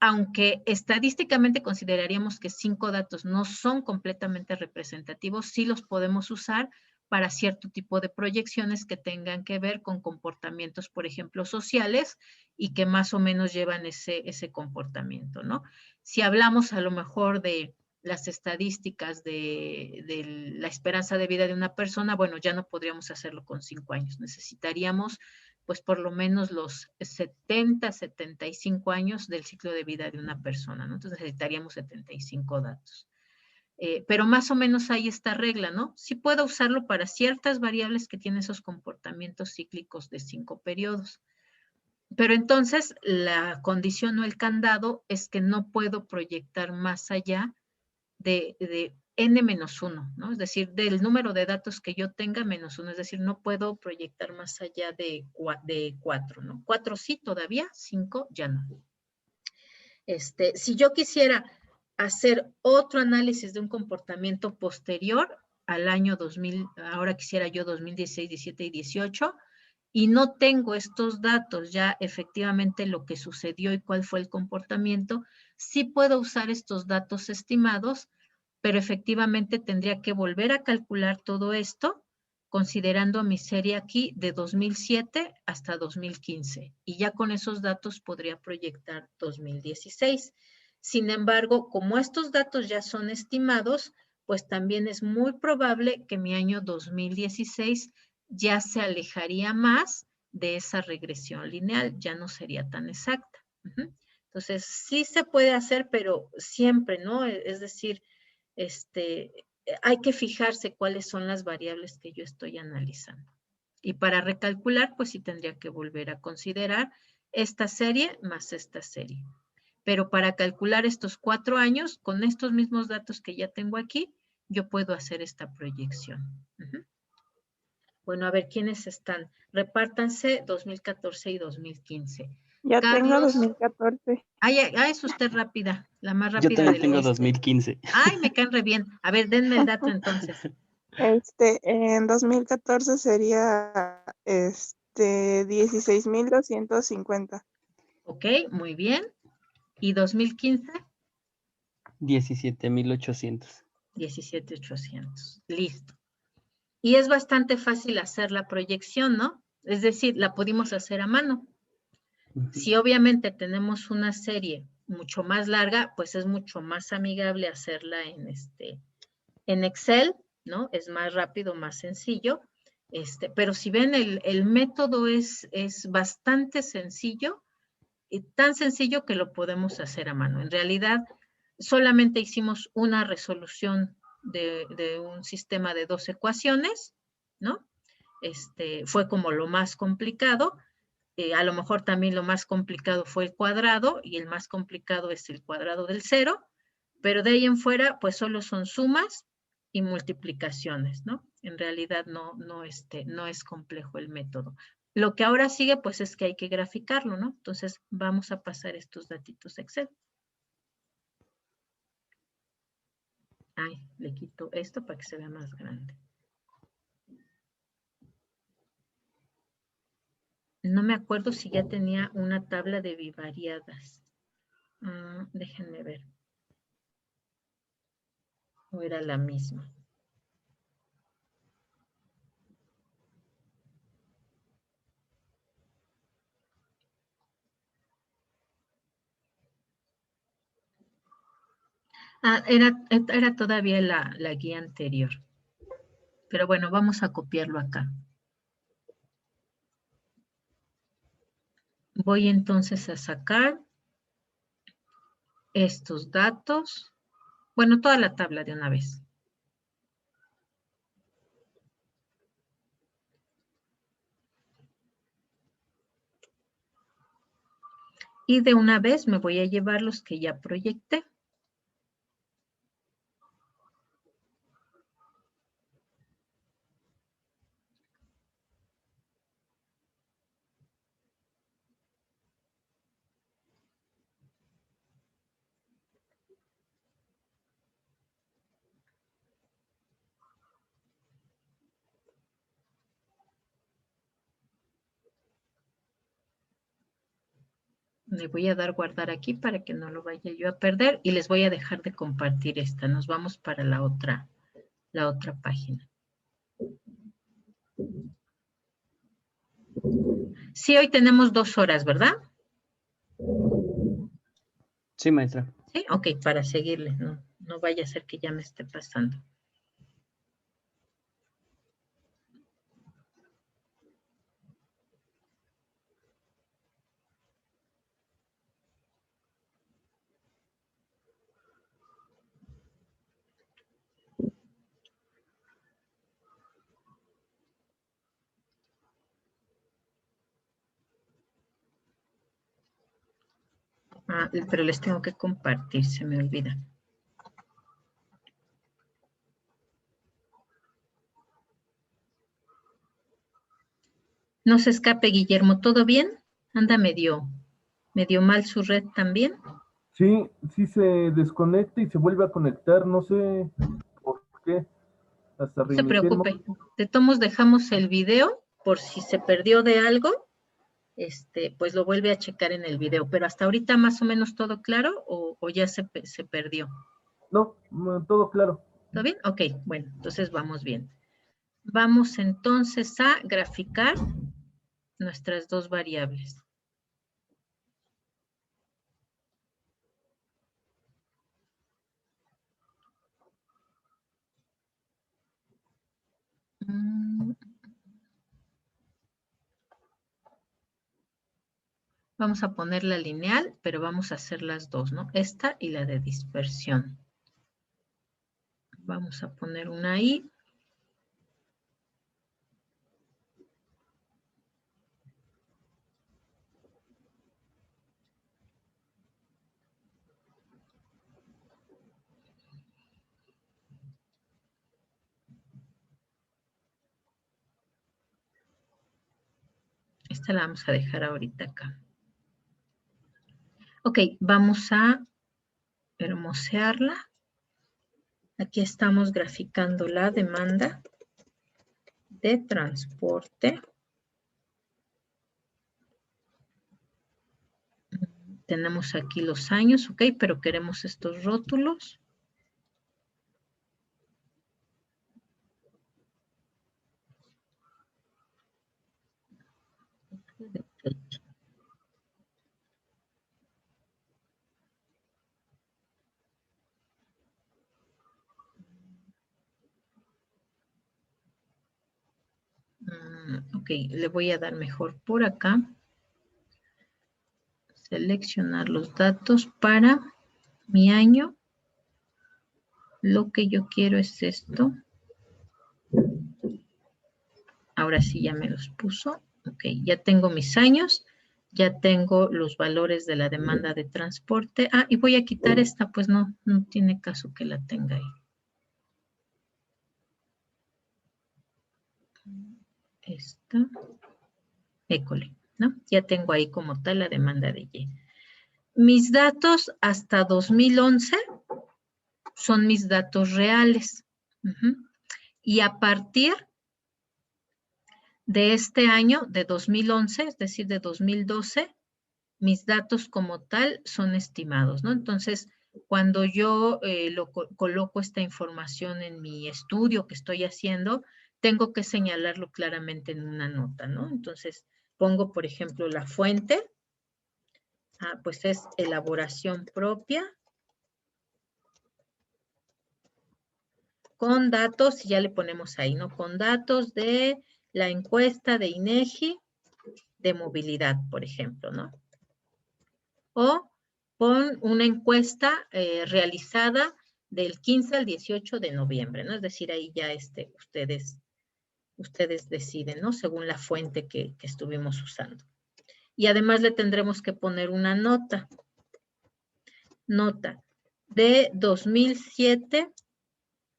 aunque estadísticamente consideraríamos que 5 datos no son completamente representativos, sí los podemos usar para cierto tipo de proyecciones que tengan que ver con comportamientos, por ejemplo, sociales y que más o menos llevan ese comportamiento, ¿no? Si hablamos a lo mejor de las estadísticas de la esperanza de vida de una persona, bueno, ya no podríamos hacerlo con 5 años, necesitaríamos pues por lo menos los 70, 75 años del ciclo de vida de una persona, ¿no? Entonces necesitaríamos 75 datos. Pero más o menos hay esta regla, ¿no? Sí puedo usarlo para ciertas variables que tienen esos comportamientos cíclicos de 5 periodos. Pero entonces la condición o el candado es que no puedo proyectar más allá de n-1, ¿no? Es decir, del número de datos que yo tenga menos 1, es decir, no puedo proyectar más allá de 4, ¿no? 4 sí todavía, 5 ya no. Si yo quisiera hacer otro análisis de un comportamiento posterior al año 2000, ahora quisiera yo 2016, 17 y 18, y no tengo estos datos ya efectivamente lo que sucedió y cuál fue el comportamiento, sí puedo usar estos datos estimados, pero efectivamente tendría que volver a calcular todo esto considerando mi serie aquí de 2007 hasta 2015. Y ya con esos datos podría proyectar 2016. Sin embargo, como estos datos ya son estimados, pues también es muy probable que mi año 2016 ya se alejaría más de esa regresión lineal, ya no sería tan exacta. Entonces, sí se puede hacer, pero siempre, ¿no? Es decir, hay que fijarse cuáles son las variables que yo estoy analizando. Y para recalcular, pues sí tendría que volver a considerar esta serie más esta serie. Pero para calcular estos 4 años, con estos mismos datos que ya tengo aquí, yo puedo hacer esta proyección. Bueno, a ver, ¿quiénes están? Repártanse 2014 y 2015. Ya tengo Carlos. 2014. Ay, es usted rápida, la más Yo rápida también del tengo oeste. 2015. Ay, me caen re bien. A ver, denme el dato entonces. En 2014 sería 16,250. Ok, muy bien. ¿Y 2015? 17,800. 17,800. Listo. Y es bastante fácil hacer la proyección, ¿no? Es decir, la pudimos hacer a mano. Si obviamente tenemos una serie mucho más larga, pues es mucho más amigable hacerla en Excel, ¿no? Es más rápido, más sencillo. Pero si ven, el método es bastante sencillo, y tan sencillo que lo podemos hacer a mano. En realidad, solamente hicimos una resolución de un sistema de 2 ecuaciones, ¿no? Fue como lo más complicado. A lo mejor también lo más complicado fue el cuadrado, y el más complicado es el cuadrado del 0, pero de ahí en fuera, pues solo son sumas y multiplicaciones, ¿no? En realidad no es complejo el método. Lo que ahora sigue, pues es que hay que graficarlo, ¿no? Entonces vamos a pasar estos datitos a Excel. Ay, le quito esto para que se vea más grande. No me acuerdo si ya tenía una tabla de bivariadas. Déjenme ver. ¿O era la misma? Era todavía la guía anterior. Pero bueno, vamos a copiarlo acá. Voy entonces a sacar estos datos. Bueno, toda la tabla de una vez. Y de una vez me voy a llevar los que ya proyecté. Le voy a dar guardar aquí para que no lo vaya yo a perder, y les voy a dejar de compartir esta. Nos vamos para la otra página. Sí, hoy tenemos 2 horas, ¿verdad? Sí, maestra. Sí, ok, para seguirle, no vaya a ser que ya me esté pasando. Ah, pero les tengo que compartir, se me olvida. No se escape, Guillermo, ¿todo bien? Anda medio mal su red también. Sí, sí se desconecta y se vuelve a conectar, no sé por qué. Hasta No se reinicié el preocupe. móvil. De todos dejamos el video por si se perdió de algo, pues lo vuelve a checar en el video. Pero hasta ahorita más o menos todo claro o ya se perdió. No, todo claro. ¿Todo bien? Ok, bueno, entonces vamos bien. Vamos entonces a graficar nuestras dos variables. Vamos a poner la lineal, pero vamos a hacer las dos, ¿no? Esta y la de dispersión. Vamos a poner una ahí. Esta la vamos a dejar ahorita acá. Ok, vamos a hermosearla. Aquí estamos graficando la demanda de transporte. Tenemos aquí los años, ok, pero queremos estos rótulos. Ok, le voy a dar mejor por acá. Seleccionar los datos para mi año. Lo que yo quiero es esto. Ahora sí ya me los puso. Ok, ya tengo mis años. Ya tengo los valores de la demanda de transporte. Ah, y voy a quitar esta, pues no tiene caso que la tenga ahí. Esta. École, ¿no? Ya tengo ahí como tal la demanda de Y. Mis datos hasta 2011 son mis datos reales. Y a partir de este año, de 2011, es decir, de 2012, mis datos como tal son estimados, ¿no? Entonces, cuando yo coloco esta información en mi estudio que estoy haciendo, tengo que señalarlo claramente en una nota, ¿no? Entonces, pongo, por ejemplo, la fuente. Pues es elaboración propia. Con datos, y ya le ponemos ahí, ¿no? Con datos de la encuesta de INEGI de movilidad, por ejemplo, ¿no? O con una encuesta realizada del 15 al 18 de noviembre, ¿no? Es decir, ahí ya ustedes deciden, ¿no? Según la fuente que estuvimos usando. Y además le tendremos que poner una nota. Nota de 2007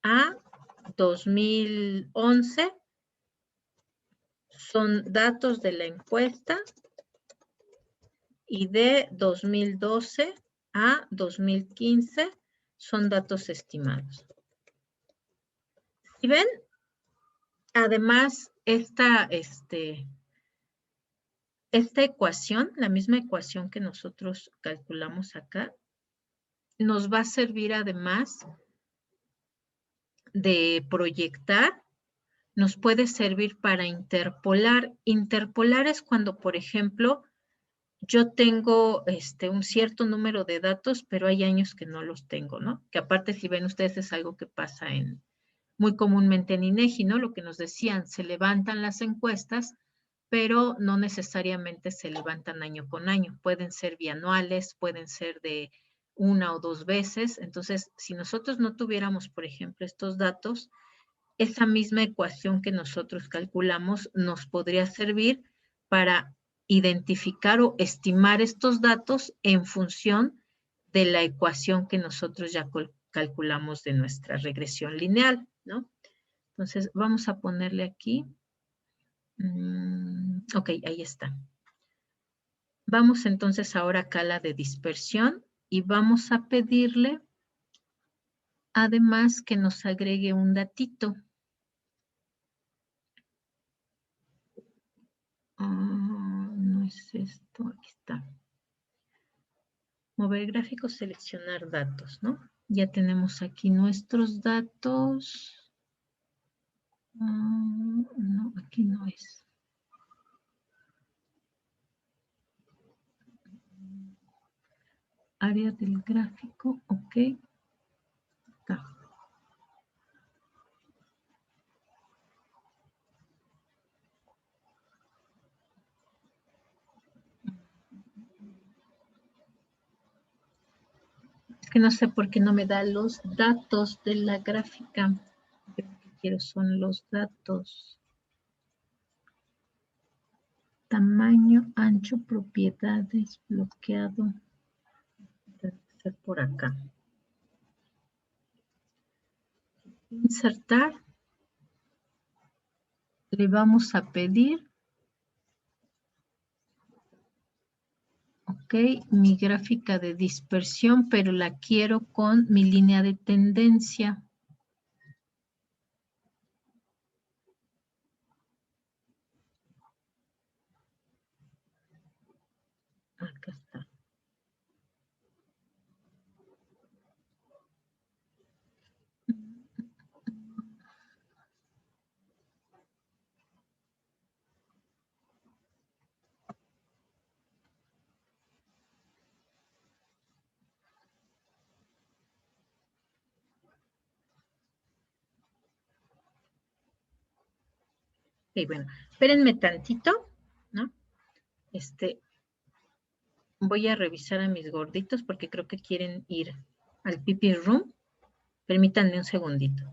a 2011 son datos de la encuesta y de 2012 a 2015 son datos estimados. ¿Sí ven? Además, esta ecuación, la misma ecuación que nosotros calculamos acá, nos va a servir además de proyectar, nos puede servir para interpolar. Interpolar es cuando, por ejemplo, yo tengo un cierto número de datos, pero hay años que no los tengo, ¿no? Que aparte, si ven ustedes, es algo que pasa muy comúnmente en INEGI, ¿no? Lo que nos decían, se levantan las encuestas, pero no necesariamente se levantan año con año. Pueden ser bianuales, pueden ser de una o dos veces. Entonces, si nosotros no tuviéramos, por ejemplo, estos datos, esa misma ecuación que nosotros calculamos nos podría servir para identificar o estimar estos datos en función de la ecuación que nosotros ya calculamos de nuestra regresión lineal, ¿no? Entonces, vamos a ponerle aquí. Ok, ahí está. Vamos entonces ahora acá a la de dispersión y vamos a pedirle además que nos agregue un datito. No es esto, aquí está. Mover gráficos, seleccionar datos, ¿no? Ya tenemos aquí nuestros datos. No, aquí no es. Área del gráfico, ok. Acá. Es que no sé por qué no me da los datos de la gráfica. Lo que quiero son los datos. Tamaño, ancho, propiedades, bloqueado. Debe ser por acá. Insertar. Le vamos a pedir, ok, mi gráfica de dispersión, pero la quiero con mi línea de tendencia. Acá está. Ok, bueno, espérenme tantito, ¿no? Voy a revisar a mis gorditos porque creo que quieren ir al pipi room. Permítanme un segundito.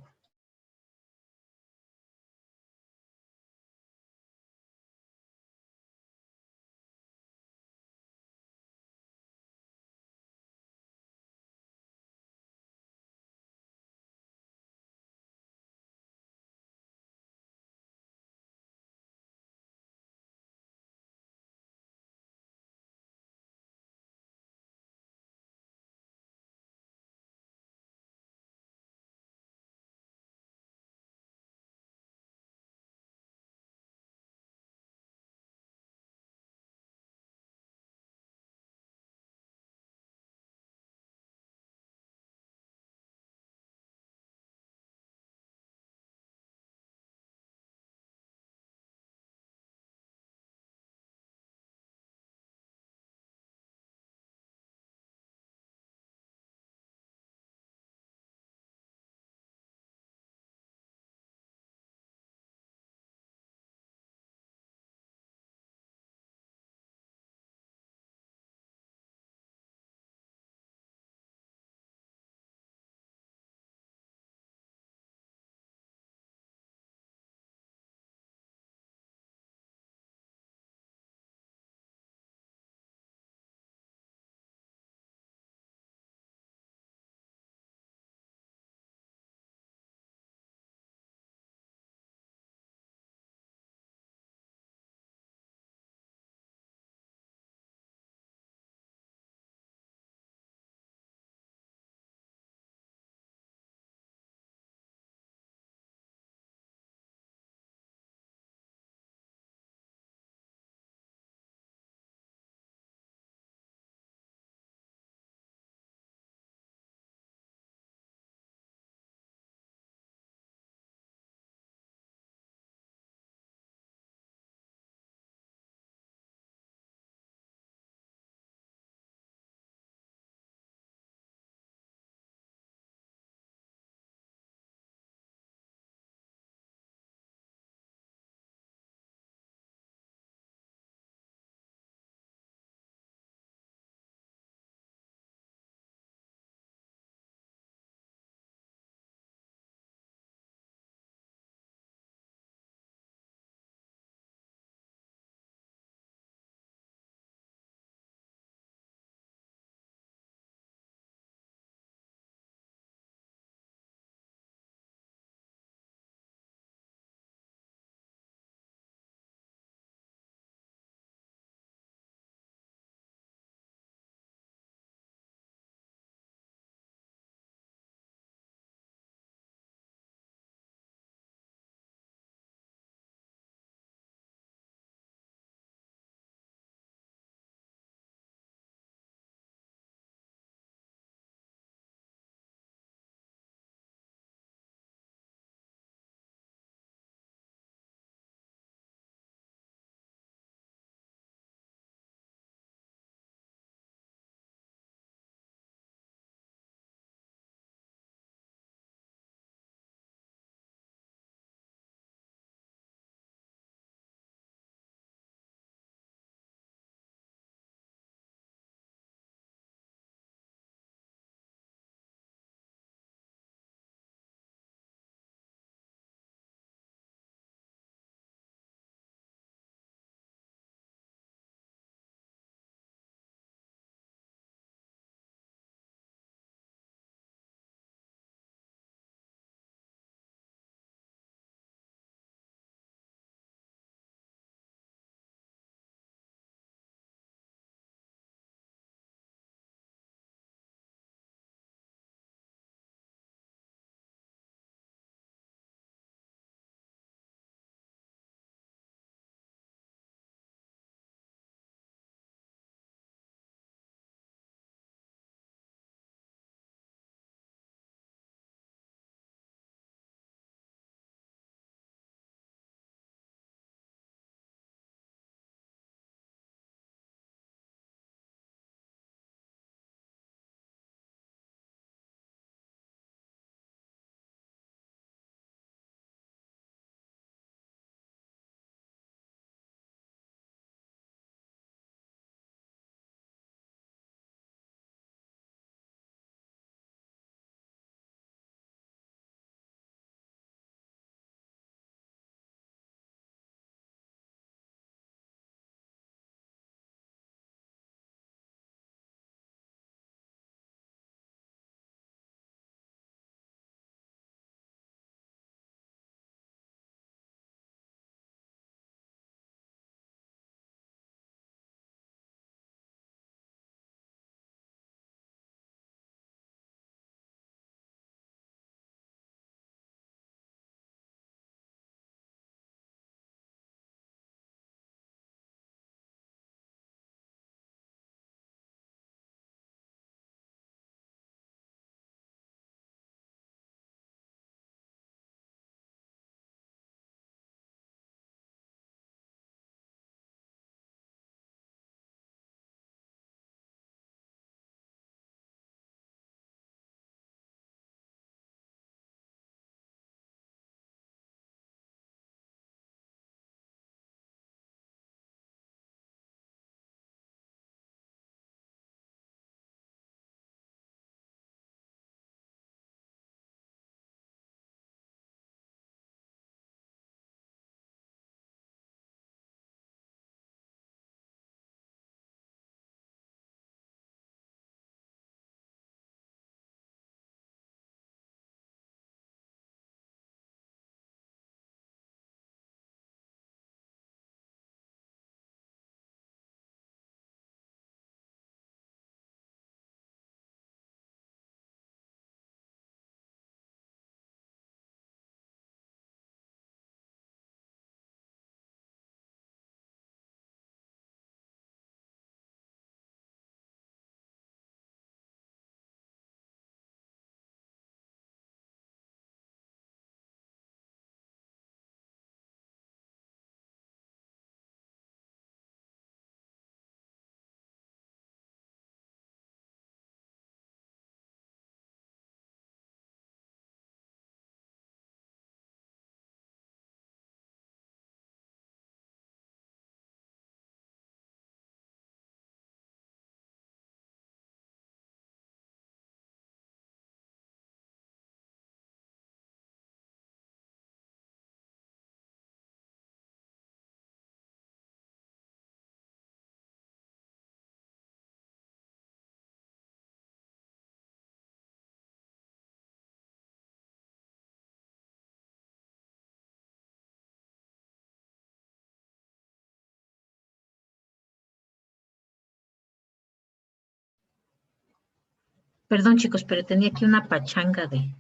Perdón, chicos, pero tenía aquí una pachanga de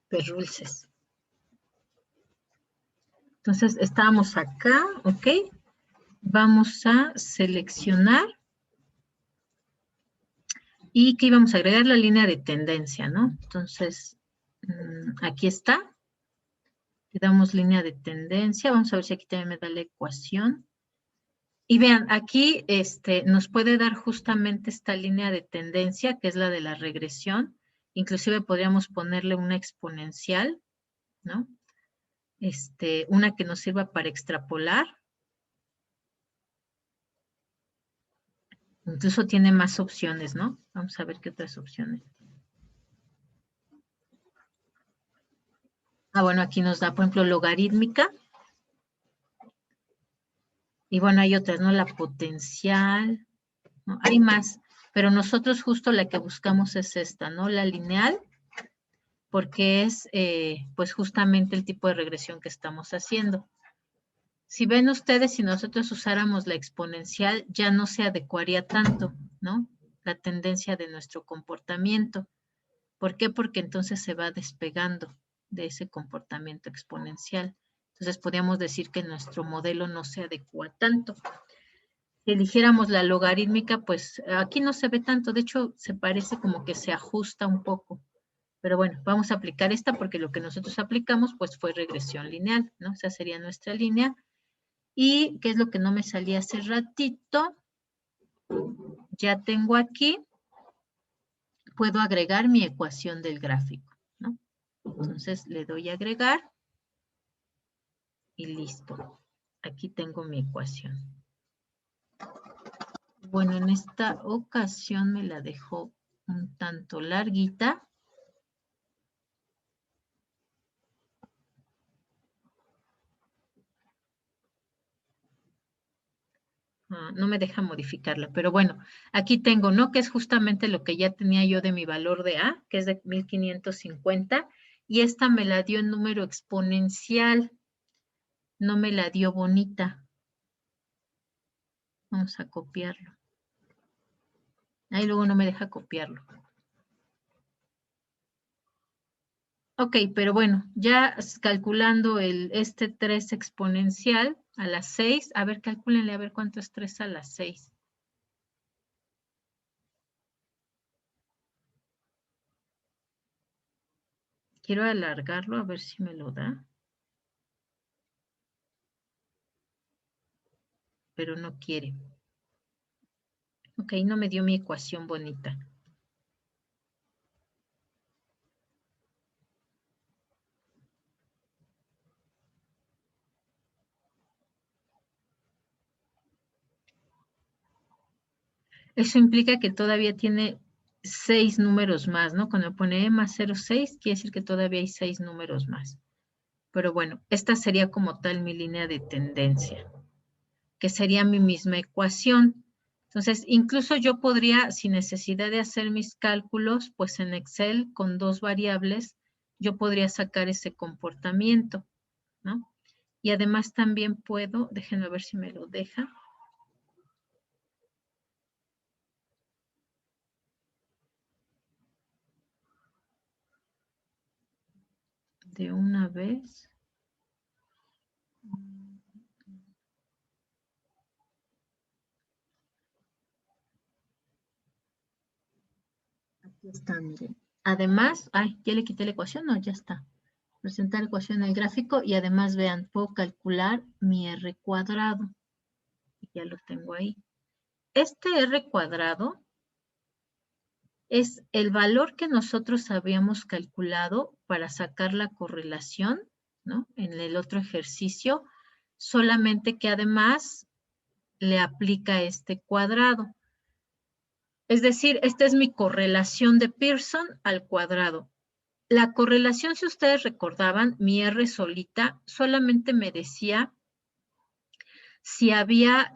perrulces. Entonces, estábamos acá, ¿ok? Vamos a seleccionar. Y que íbamos a agregar la línea de tendencia, ¿no? Entonces, aquí está. Le damos línea de tendencia. Vamos a ver si aquí también me da la ecuación. Y vean, aquí nos puede dar justamente esta línea de tendencia, que es la de la regresión. Inclusive podríamos ponerle una exponencial, ¿no? Una que nos sirva para extrapolar. Incluso tiene más opciones, ¿no? Vamos a ver qué otras opciones. Bueno, aquí nos da, por ejemplo, logarítmica. Y bueno, hay otras, ¿no? La potencial, ¿no? Hay más, pero nosotros justo la que buscamos es esta, ¿no? La lineal, porque es, pues, justamente el tipo de regresión que estamos haciendo. Si ven ustedes, si nosotros usáramos la exponencial, ya no se adecuaría tanto, ¿no? La tendencia de nuestro comportamiento. ¿Por qué? Porque entonces se va despegando de ese comportamiento exponencial. Entonces, podríamos decir que nuestro modelo no se adecua tanto. Si eligiéramos la logarítmica, pues aquí no se ve tanto. De hecho, se parece como que se ajusta un poco. Pero bueno, vamos a aplicar esta porque lo que nosotros aplicamos, pues fue regresión lineal, ¿no? Esa sería nuestra línea. ¿Y qué es lo que no me salía hace ratito? Ya tengo aquí, puedo agregar mi ecuación del gráfico, ¿no? Entonces le doy a agregar y listo. Aquí tengo mi ecuación. Bueno, en esta ocasión me la dejó un tanto larguita. No me deja modificarla, pero bueno, aquí tengo, ¿no? Que es justamente lo que ya tenía yo de mi valor de A, que es de 1550, y esta me la dio en número exponencial, no me la dio bonita. Vamos a copiarlo. Ahí luego no me deja copiarlo. Ok, pero bueno, ya calculando este 3 exponencial a las 6, a ver, calcúlenle a ver cuánto es 3 a las 6. Quiero alargarlo a ver si me lo da. Pero no quiere. Ok, no me dio mi ecuación bonita. Eso implica que todavía tiene 6 números más, ¿no? Cuando pone E más 0,6, quiere decir que todavía hay 6 números más. Pero bueno, esta sería como tal mi línea de tendencia, que sería mi misma ecuación. Entonces, incluso yo podría, sin necesidad de hacer mis cálculos, pues en Excel con 2 variables, yo podría sacar ese comportamiento, ¿no? Y además también puedo, déjenme ver si me lo deja. De una vez. Aquí está, miren. Además, ya le quité la ecuación, no, ya está. Presentar ecuación en el gráfico y además, vean, puedo calcular mi R cuadrado. Y ya lo tengo ahí. Este R cuadrado es el valor que nosotros habíamos calculado para sacar la correlación, ¿no? En el otro ejercicio, solamente que además le aplica este cuadrado. Es decir, esta es mi correlación de Pearson al cuadrado. La correlación, si ustedes recordaban, mi R solita solamente me decía si había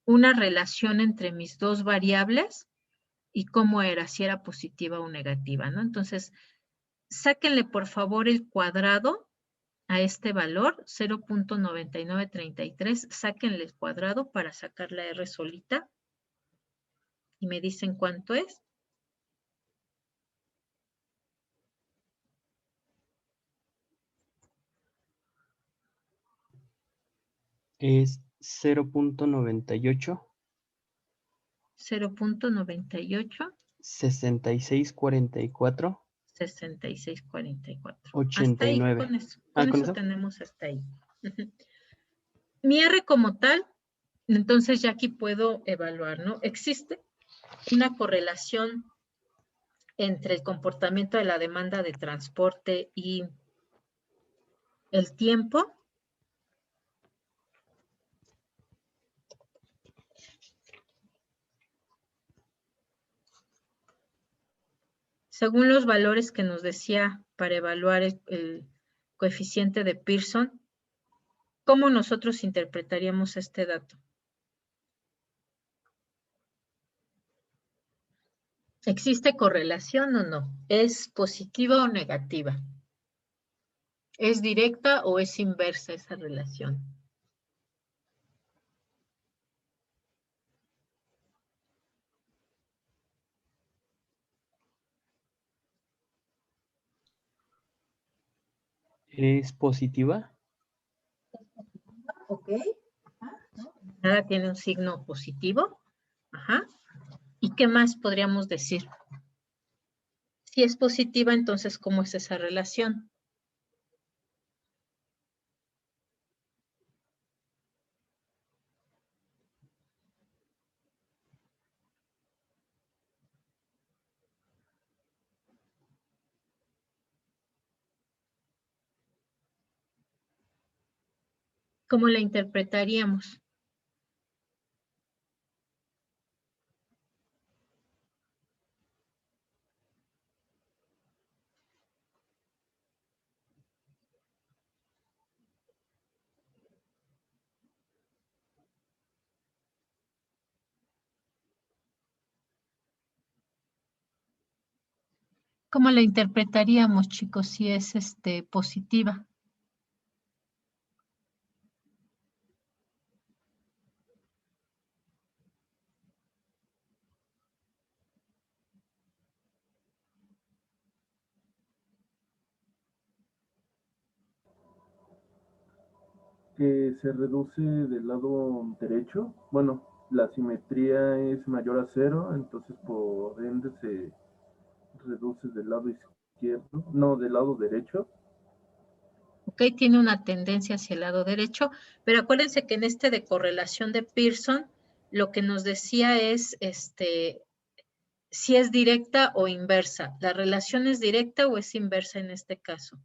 una relación entre mis dos variables y cómo era, si era positiva o negativa, ¿no? Entonces, sáquenle por favor el cuadrado a este valor, 0.9933, sáquenle el cuadrado para sacar la R solita y me dicen cuánto es. Es 0.98, 0.98, 6644, 6644. 89. Hasta ahí, con eso. ¿con Con eso eso? tenemos hasta ahí. Ujú. Mi R como tal, entonces ya aquí puedo evaluar, ¿no? Existe una correlación entre el comportamiento de la demanda de transporte y el tiempo. Según los valores que nos decía para evaluar el coeficiente de Pearson, ¿cómo nosotros interpretaríamos este dato? ¿Existe correlación o no? ¿Es positiva o negativa? ¿Es directa o es inversa esa relación? ¿Es positiva? Ok. Nada tiene un signo positivo. Ajá. ¿Y qué más podríamos decir? Si es positiva, entonces, ¿cómo es esa relación? ¿Cómo la interpretaríamos? ¿Cómo la interpretaríamos, chicos, si es positiva? Que se reduce del lado derecho. Bueno, la simetría es mayor a 0, entonces por ende se reduce del lado izquierdo, no, del lado derecho. Ok, tiene una tendencia hacia el lado derecho, pero acuérdense que en de correlación de Pearson, lo que nos decía es si es directa o inversa. ¿La relación es directa o es inversa en este caso?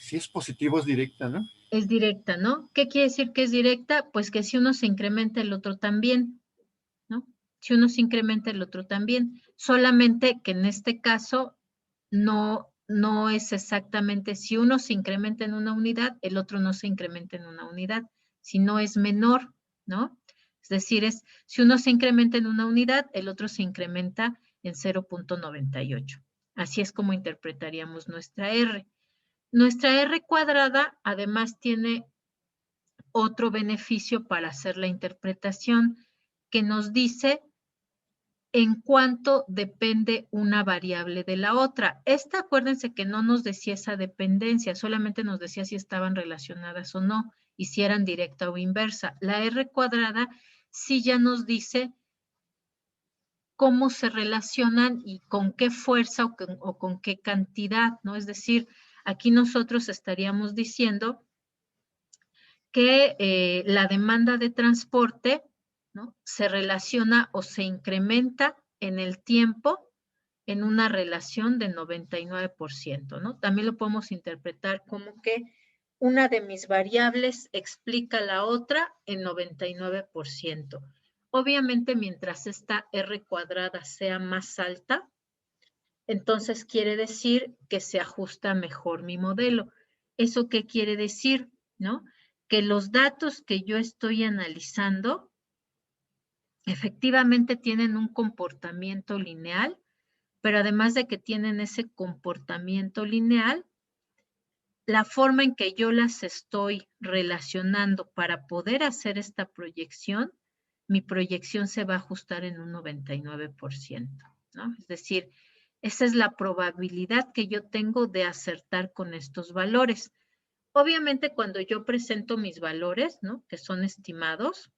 Si es positivo, es directa, ¿no? Es directa, ¿no? ¿Qué quiere decir que es directa? Pues que si uno se incrementa, el otro también, ¿no? Si uno se incrementa, el otro también. Solamente que en este caso no es exactamente, si uno se incrementa en una unidad, el otro no se incrementa en una unidad, sino es menor, ¿no? Es decir, si uno se incrementa en una unidad, el otro se incrementa en 0.98. Así es como interpretaríamos nuestra R. Nuestra R cuadrada además tiene otro beneficio para hacer la interpretación que nos dice en cuánto depende una variable de la otra. Esta, acuérdense que no nos decía esa dependencia, solamente nos decía si estaban relacionadas o no, y si eran directa o inversa. La R cuadrada sí ya nos dice cómo se relacionan y con qué fuerza o con qué cantidad, ¿no? Es decir, aquí nosotros estaríamos diciendo que la demanda de transporte, ¿no?, se relaciona o se incrementa en el tiempo en una relación de 99%, ¿no? También lo podemos interpretar como que una de mis variables explica la otra en 99%. Obviamente, mientras esta R cuadrada sea más alta, entonces quiere decir que se ajusta mejor mi modelo. ¿Eso qué quiere decir? ¿No? Que los datos que yo estoy analizando efectivamente tienen un comportamiento lineal, pero además de que tienen ese comportamiento lineal, la forma en que yo las estoy relacionando para poder hacer esta proyección mi proyección se va a ajustar en un 99%, ¿no? Es decir, esa es la probabilidad que yo tengo de acertar con estos valores. Obviamente, cuando yo presento mis valores, ¿no? Que son estimados,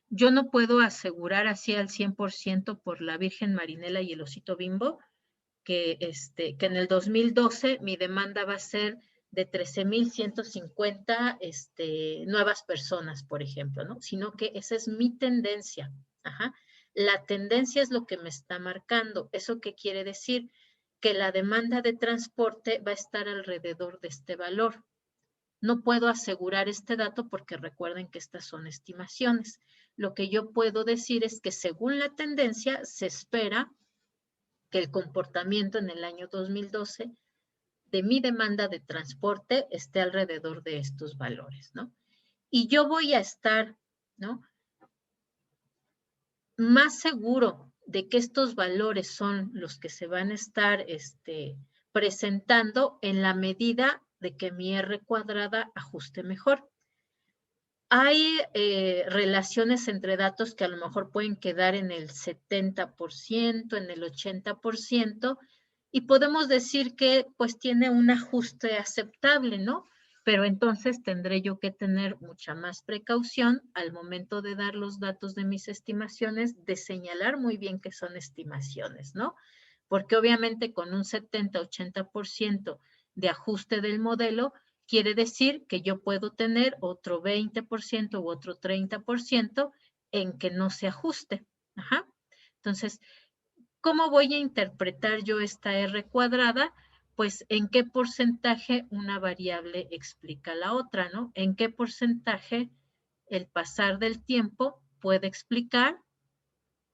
yo no puedo asegurar así al 100% por la Virgen Marinela y el Osito Bimbo que en el 2012 mi demanda va a ser de 13,150 nuevas personas, por ejemplo, ¿no? Sino que esa es mi tendencia. Ajá. La tendencia es lo que me está marcando. ¿Eso qué quiere decir? Que la demanda de transporte va a estar alrededor de este valor. No puedo asegurar este dato porque recuerden que estas son estimaciones. Lo que yo puedo decir es que según la tendencia se espera que el comportamiento en el año 2012 de mi demanda de transporte esté alrededor de estos valores, ¿no? Y yo voy a estar, ¿no? Más seguro de que estos valores son los que se van a estar presentando en la medida de que mi R cuadrada ajuste mejor. Hay relaciones entre datos que a lo mejor pueden quedar en el 70%, en el 80%, y podemos decir que pues tiene un ajuste aceptable, ¿no? Pero entonces tendré yo que tener mucha más precaución al momento de dar los datos de mis estimaciones, de señalar muy bien que son estimaciones, ¿no? Porque obviamente con un 70-80% de ajuste del modelo, quiere decir que yo puedo tener otro 20% u otro 30% en que no se ajuste. Ajá. Entonces, ¿cómo voy a interpretar yo esta R cuadrada? Pues en qué porcentaje una variable explica la otra, ¿no? En qué porcentaje el pasar del tiempo puede explicar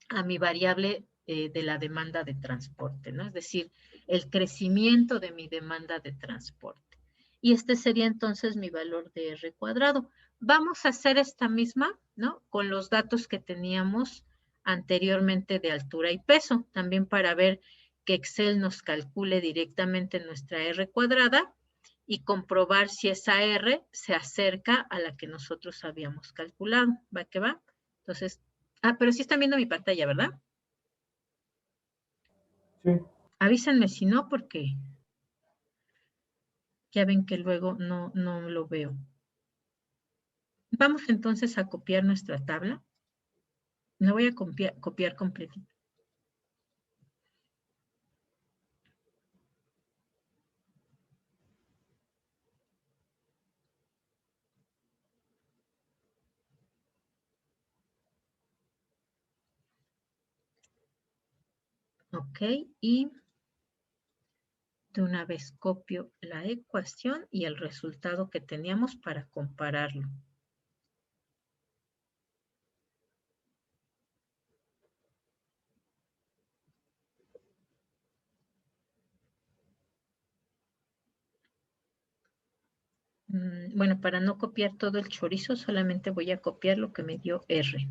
a mi variable de la demanda de transporte, ¿no? Es decir, el crecimiento de mi demanda de transporte. Y este sería entonces mi valor de R cuadrado. Vamos a hacer esta misma, ¿no? Con los datos que teníamos anteriormente de altura y peso, también para ver que Excel nos calcule directamente nuestra R cuadrada y comprobar si esa R se acerca a la que nosotros habíamos calculado. ¿Va que va? Entonces, pero sí están viendo mi pantalla, ¿verdad? Sí. Avísenme si no, porque ya ven que luego no lo veo. Vamos entonces a copiar nuestra tabla. La voy a copiar completita. Ok, y de una vez copio la ecuación y el resultado que teníamos para compararlo. Bueno, para no copiar todo el chorizo, solamente voy a copiar lo que me dio R.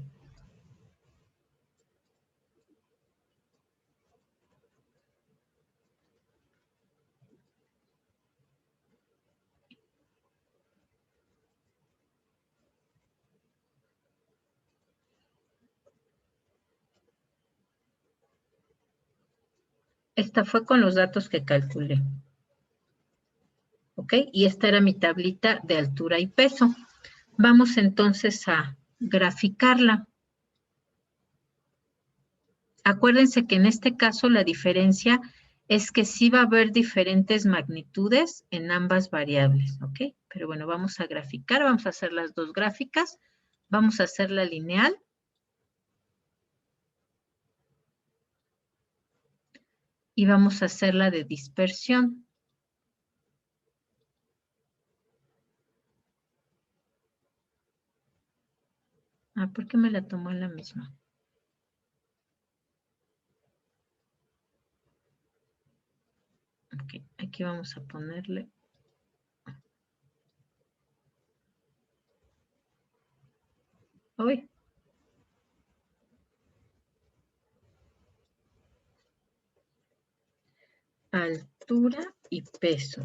Esta fue con los datos que calculé. ¿Ok? Y esta era mi tablita de altura y peso. Vamos entonces a graficarla. Acuérdense que en este caso la diferencia es que sí va a haber diferentes magnitudes en ambas variables, ¿ok? Pero bueno, vamos a graficar, vamos a hacer las dos gráficas. Vamos a hacer la lineal. Y vamos a hacer la de dispersión. ¿Por qué me la tomó en la misma? Ok, aquí vamos a ponerle. Uy. Altura y peso.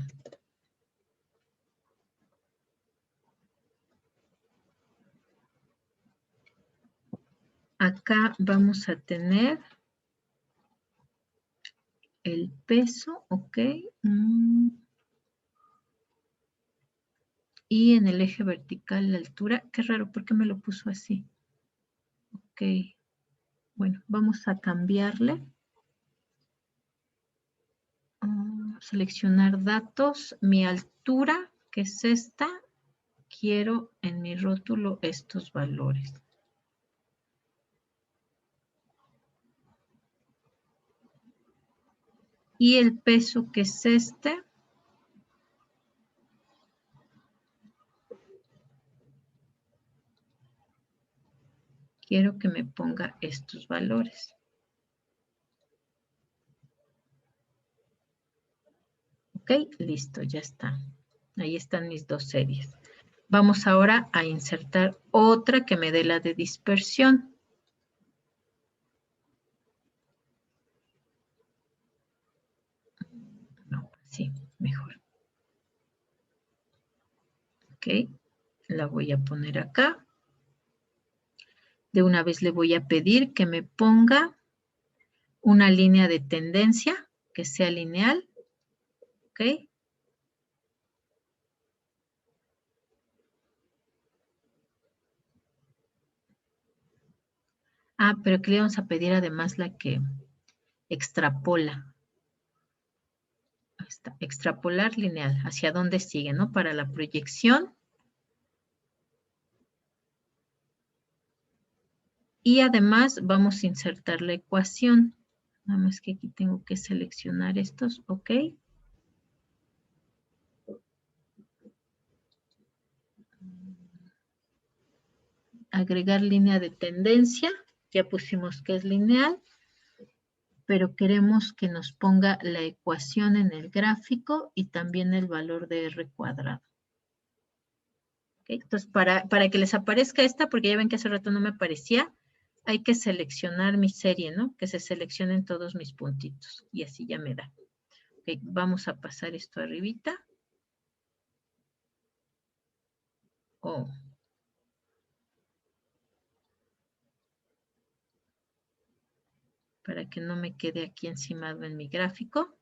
acá vamos a tener el peso, ok. Y en el eje vertical la altura. Qué raro, ¿por qué me lo puso así? Ok. Bueno, vamos a cambiarle. Seleccionar datos. Mi altura, que es esta. Quiero en mi rótulo estos valores. Y el peso, que es este. Quiero que me ponga estos valores. Ok, listo, ya está. Ahí están mis dos series. Vamos ahora a insertar otra que me dé la de dispersión. No, sí, mejor. Ok, la voy a poner acá. De una vez le voy a pedir que me ponga una línea de tendencia que sea lineal. Ok. Pero aquí le vamos a pedir además la que extrapola. Ahí está, extrapolar lineal. ¿Hacia dónde sigue, no? Para la proyección. Y además vamos a insertar la ecuación. Nada más que aquí tengo que seleccionar estos. Ok. Agregar línea de tendencia. Ya pusimos que es lineal. Pero queremos que nos ponga la ecuación en el gráfico y también el valor de R cuadrado. ¿Okay? Entonces, para que les aparezca esta, porque ya ven que hace rato no me aparecía, hay que seleccionar mi serie, ¿no? Que se seleccionen todos mis puntitos. Y así ya me da. Okay, vamos a pasar esto arribita. Oh. Para que no me quede aquí encimado en mi gráfico.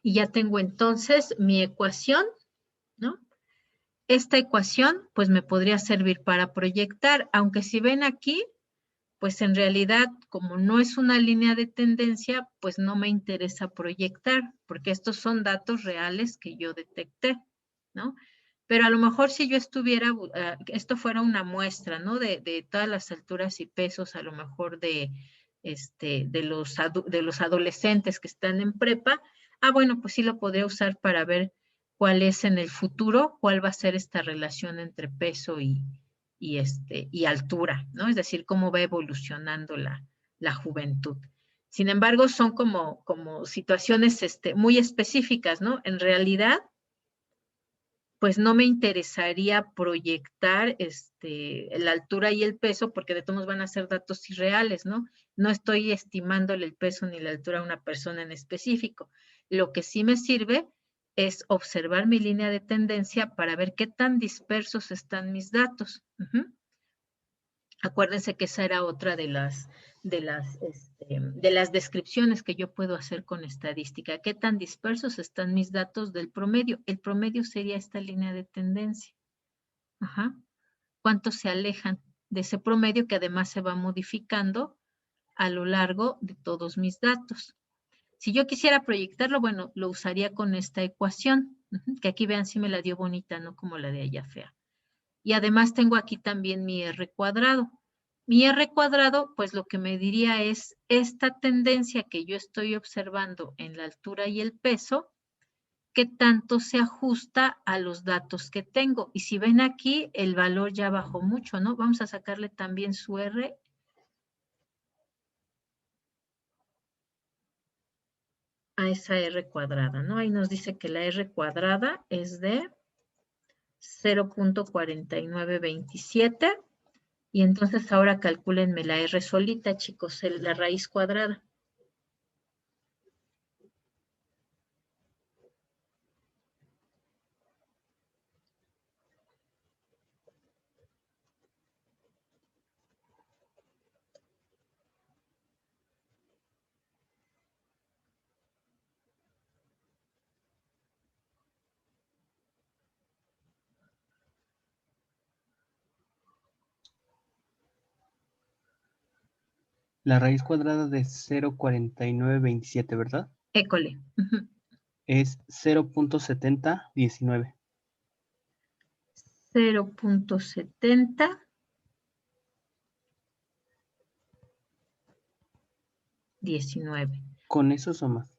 Y ya tengo entonces mi ecuación, ¿no? Esta ecuación, pues me podría servir para proyectar, aunque si ven aquí, pues en realidad, como no es una línea de tendencia, pues no me interesa proyectar, porque estos son datos reales que yo detecté, ¿no? Pero a lo mejor si yo estuviera, esto fuera una muestra, ¿no? De todas las alturas y pesos, a lo mejor de los adolescentes que están en prepa, bueno, pues sí lo podría usar para ver cuál es en el futuro, cuál va a ser esta relación entre peso y altura, ¿no? Es decir, cómo va evolucionando la juventud. Sin embargo, son como situaciones muy específicas, ¿no? En realidad, pues no me interesaría proyectar la altura y el peso, porque de todos van a ser datos irreales, ¿no? No estoy estimándole el peso ni la altura a una persona en específico. Lo que sí me sirve es observar mi línea de tendencia para ver qué tan dispersos están mis datos. Acuérdense que esa era otra de las descripciones que yo puedo hacer con estadística. ¿Qué tan dispersos están mis datos del promedio? El promedio sería esta línea de tendencia. Ajá. ¿Cuántos se alejan de ese promedio que además se va modificando a lo largo de todos mis datos? Si yo quisiera proyectarlo, bueno, lo usaría con esta ecuación, que aquí vean si me la dio bonita, no como la de allá fea. Y además tengo aquí también mi R cuadrado. Mi R cuadrado, pues lo que me diría es esta tendencia que yo estoy observando en la altura y el peso, qué tanto se ajusta a los datos que tengo. Y si ven aquí, el valor ya bajó mucho, ¿no? Vamos a sacarle también su R. A esa R cuadrada, ¿no? Ahí nos dice que la R cuadrada es de 0.4927. Y entonces ahora calcúlenme la R solita, chicos, la raíz cuadrada. La raíz cuadrada de 0,4927, ¿verdad? École. Ujú. Es 0,7019. 0.70 19. ¿Con eso o más?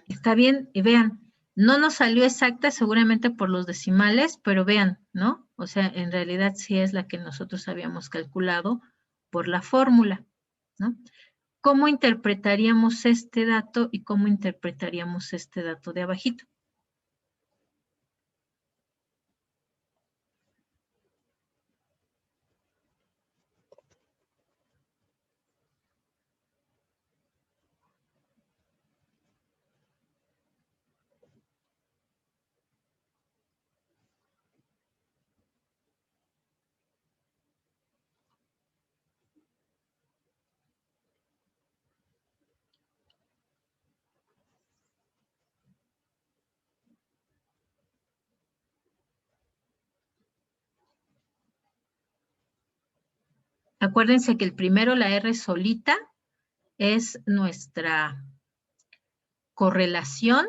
Está bien, y vean, no nos salió exacta seguramente por los decimales, pero vean, ¿no? O sea, en realidad sí es la que nosotros habíamos calculado por la fórmula, ¿no? ¿Cómo interpretaríamos este dato y cómo interpretaríamos este dato de abajito? Acuérdense que el primero, la R solita, es nuestra correlación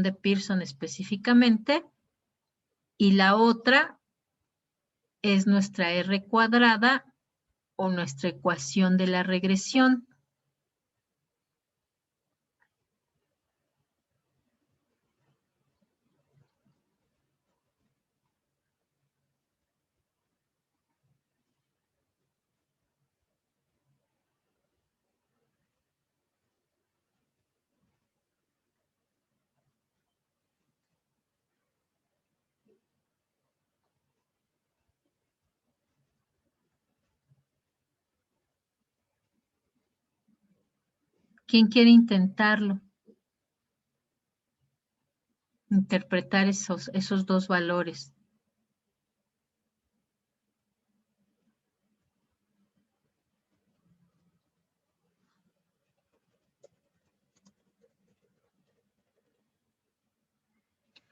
de Pearson específicamente, y la otra es nuestra R cuadrada o nuestra ecuación de la regresión. ¿Quién quiere intentarlo? Interpretar esos dos valores.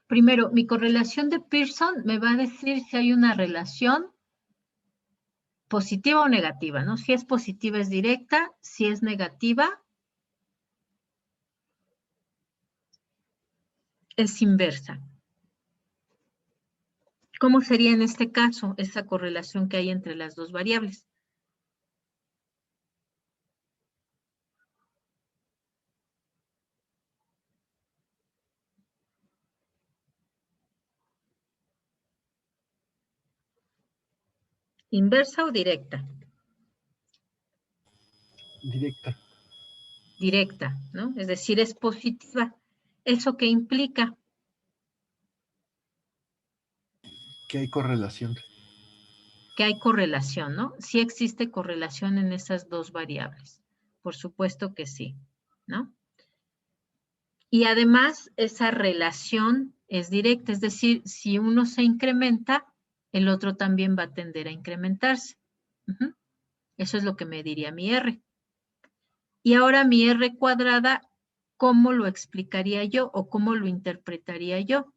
Primero, mi correlación de Pearson me va a decir si hay una relación positiva o negativa, ¿no? Si es positiva es directa, si es negativa es inversa. ¿Cómo sería en este caso esa correlación que hay entre las dos variables? ¿Inversa o directa? Directa. Directa, ¿no? Es decir, es positiva. ¿Eso qué implica? Que hay correlación. Que hay correlación, ¿no? Sí existe correlación en esas dos variables. Por supuesto que sí, ¿no? Y además, esa relación es directa, es decir, si uno se incrementa, el otro también va a tender a incrementarse. Ujú. Eso es lo que me diría mi R. Y ahora mi R cuadrada, ¿cómo lo explicaría yo o cómo lo interpretaría yo?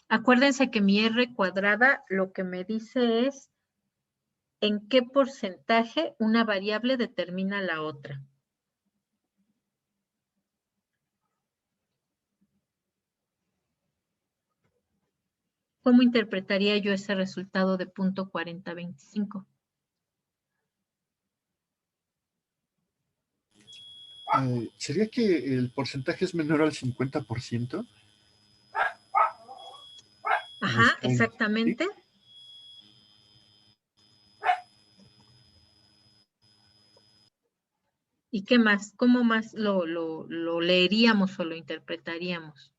Acuérdense que mi R cuadrada lo que me dice es en qué porcentaje una variable determina la otra. ¿Cómo interpretaría yo ese resultado de 0.4025? ¿Sería que el porcentaje es menor al 50%? Ajá, exactamente. ¿Sí? ¿Y qué más? ¿Cómo más lo leeríamos o lo interpretaríamos?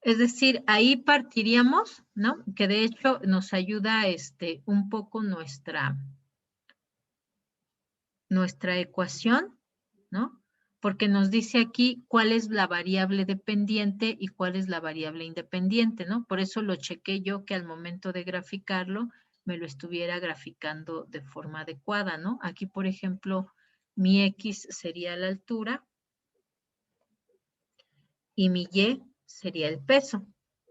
Es decir, ahí partiríamos, ¿no? Que de hecho nos ayuda un poco nuestra ecuación, ¿no? Porque nos dice aquí cuál es la variable dependiente y cuál es la variable independiente, ¿no? Por eso lo chequé yo que al momento de graficarlo me lo estuviera graficando de forma adecuada, ¿no? Aquí, por ejemplo, mi X sería la altura y mi Y sería el peso.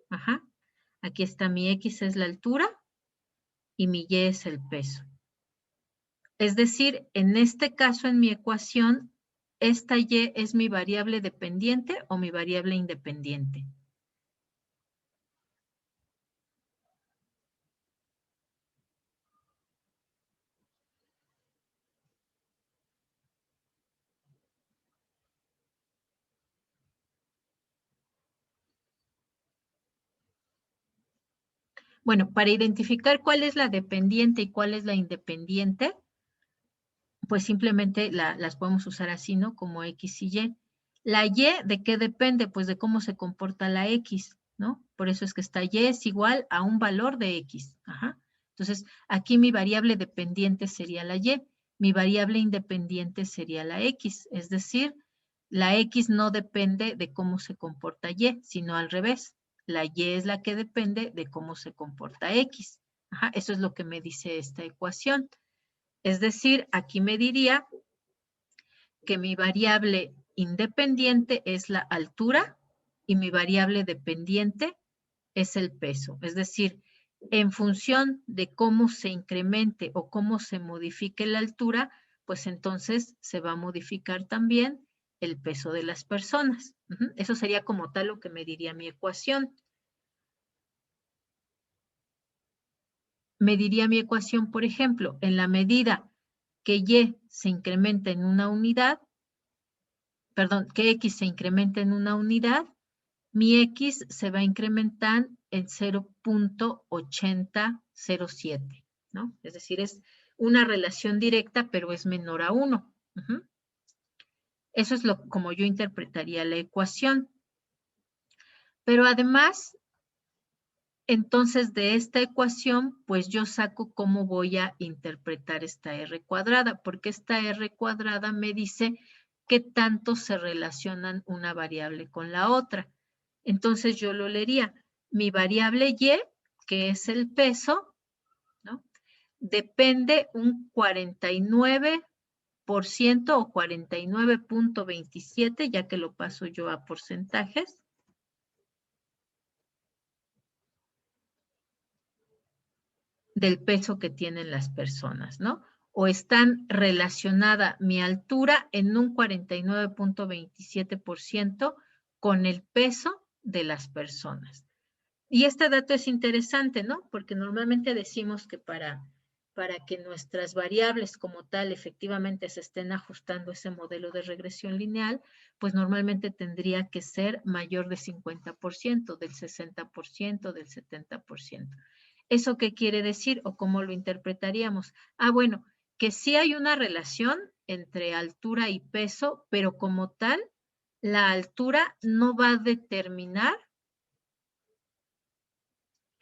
Ajá. Aquí está mi X es la altura y mi Y es el peso. Es decir, en este caso, en mi ecuación, ¿esta Y es mi variable dependiente o mi variable independiente? Bueno, para identificar cuál es la dependiente y cuál es la independiente, pues simplemente las podemos usar así, ¿no? Como X y Y. La Y, ¿de qué depende? Pues de cómo se comporta la X, ¿no? Por eso es que esta Y es igual a un valor de X. Ajá. Entonces, aquí mi variable dependiente sería la Y, mi variable independiente sería la X, es decir, la X no depende de cómo se comporta Y, sino al revés. La Y es la que depende de cómo se comporta X. Ajá, eso es lo que me dice esta ecuación. Es decir, aquí me diría que mi variable independiente es la altura y mi variable dependiente es el peso. Es decir, en función de cómo se incremente o cómo se modifique la altura, pues entonces se va a modificar también el peso de las personas. Eso sería como tal lo que me diría mi ecuación. Me diría mi ecuación, por ejemplo, en la medida que Y se incrementa en una unidad, perdón, que X se incrementa en una unidad, mi X se va a incrementar en 0.8007, ¿no? Es decir, es una relación directa, pero es menor a 1. Eso es como yo interpretaría la ecuación. Pero además, entonces de esta ecuación, pues yo saco cómo voy a interpretar esta R cuadrada, porque esta R cuadrada me dice qué tanto se relacionan una variable con la otra. Entonces yo lo leería, mi variable Y, que es el peso, ¿no? Depende un 49% o 49.27, ya que lo paso yo a porcentajes, del peso que tienen las personas, ¿no? O están relacionada mi altura en un 49.27% con el peso de las personas. Y este dato es interesante, ¿no? Porque normalmente decimos que para que nuestras variables como tal efectivamente se estén ajustando a ese modelo de regresión lineal, pues normalmente tendría que ser mayor de 50%, del 60%, del 70%. ¿Eso qué quiere decir o cómo lo interpretaríamos? Ah, bueno, que sí hay una relación entre altura y peso, pero como tal, la altura no va a determinar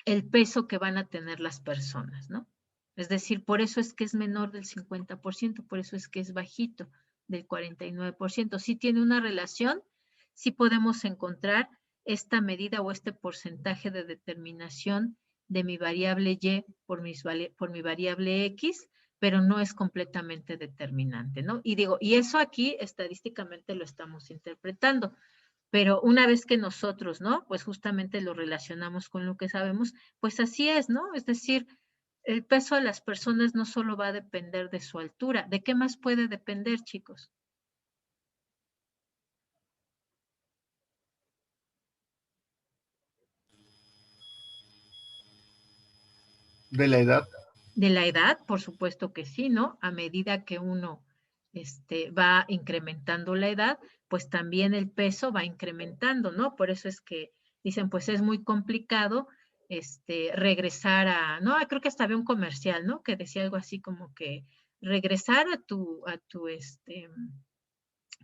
el peso que van a tener las personas, ¿no? Es decir, por eso es que es menor del 50%, por eso es que es bajito del 49%. Sí tiene una relación, sí podemos encontrar esta medida o este porcentaje de determinación de mi variable Y por mi variable X, pero no es completamente determinante, ¿no? Y digo, y eso aquí estadísticamente lo estamos interpretando. Pero una vez que nosotros, ¿no? Pues justamente lo relacionamos con lo que sabemos, pues así es, ¿no? Es decir, el peso de las personas no solo va a depender de su altura. ¿De qué más puede depender, chicos? De la edad. De la edad, por supuesto que sí, ¿no? A medida que uno va incrementando la edad, pues también el peso va incrementando, ¿no? Por eso es que dicen, pues es muy complicado regresar a, no, creo que hasta había un comercial, ¿no? Que decía algo así como que regresar a tu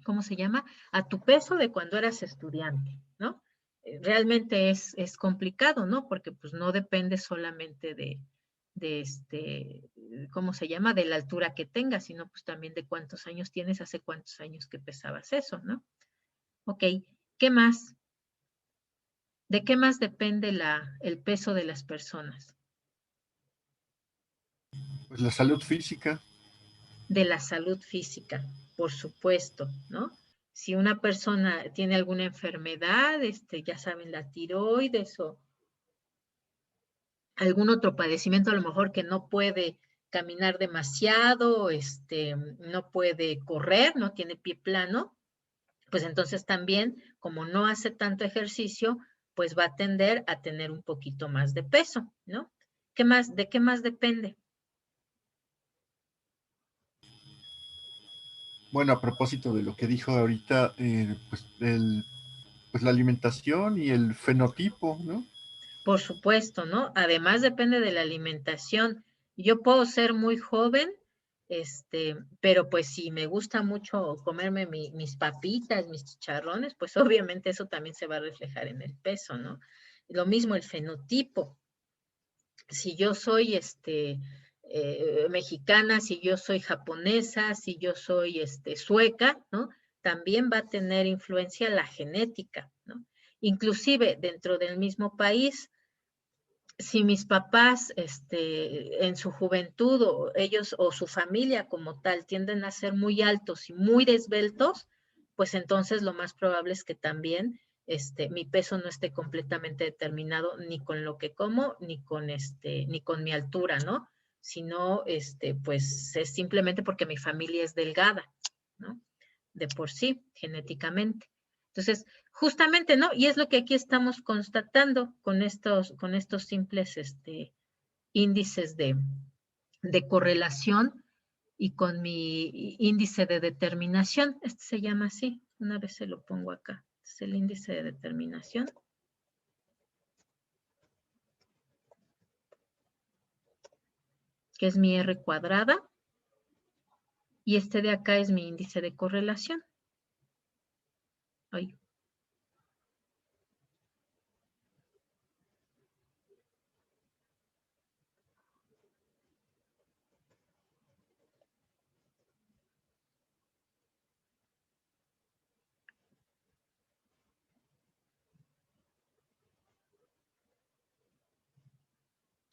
¿cómo se llama? A tu peso de cuando eras estudiante, ¿no? realmente es complicado, ¿no? Porque pues no depende solamente de ¿cómo se llama? De la altura que tengas, sino pues también de cuántos años tienes, hace cuántos años que pesabas eso, ¿no? Ok, ¿qué más? ¿De qué más depende el peso de las personas? Pues la salud física. De la salud física, por supuesto, ¿no? Si una persona tiene alguna enfermedad, ya saben, la tiroides o algún otro padecimiento, a lo mejor que no puede caminar demasiado, no puede correr, no tiene pie plano, pues entonces también, como no hace tanto ejercicio, pues va a tender a tener un poquito más de peso, ¿no? ¿Qué más? ¿De qué más depende? Bueno, a propósito de lo que dijo ahorita, pues la alimentación y el fenotipo, ¿no? Por supuesto, ¿no? Además depende de la alimentación. Yo puedo ser muy joven, pero pues si me gusta mucho comerme mis papitas, mis chicharrones, pues obviamente eso también se va a reflejar en el peso, ¿no? Lo mismo el fenotipo. Si yo soy mexicana, si yo soy japonesa, si yo soy sueca, ¿no? También va a tener influencia la genética, ¿no? Inclusive dentro del mismo país, si mis papás en su juventud o ellos o su familia como tal tienden a ser muy altos y muy esbeltos, pues entonces lo más probable es que también mi peso no esté completamente determinado ni con lo que como ni con mi altura, ¿no? Sino pues es simplemente porque mi familia es delgada, ¿no? De por sí, genéticamente. Entonces, justamente, ¿no? Y es lo que aquí estamos constatando con estos simples índices de correlación y con mi índice de determinación. Este se llama así, una vez se lo pongo acá. Este es el índice de determinación. Que es mi R cuadrada. Y este de acá es mi índice de correlación. Ay.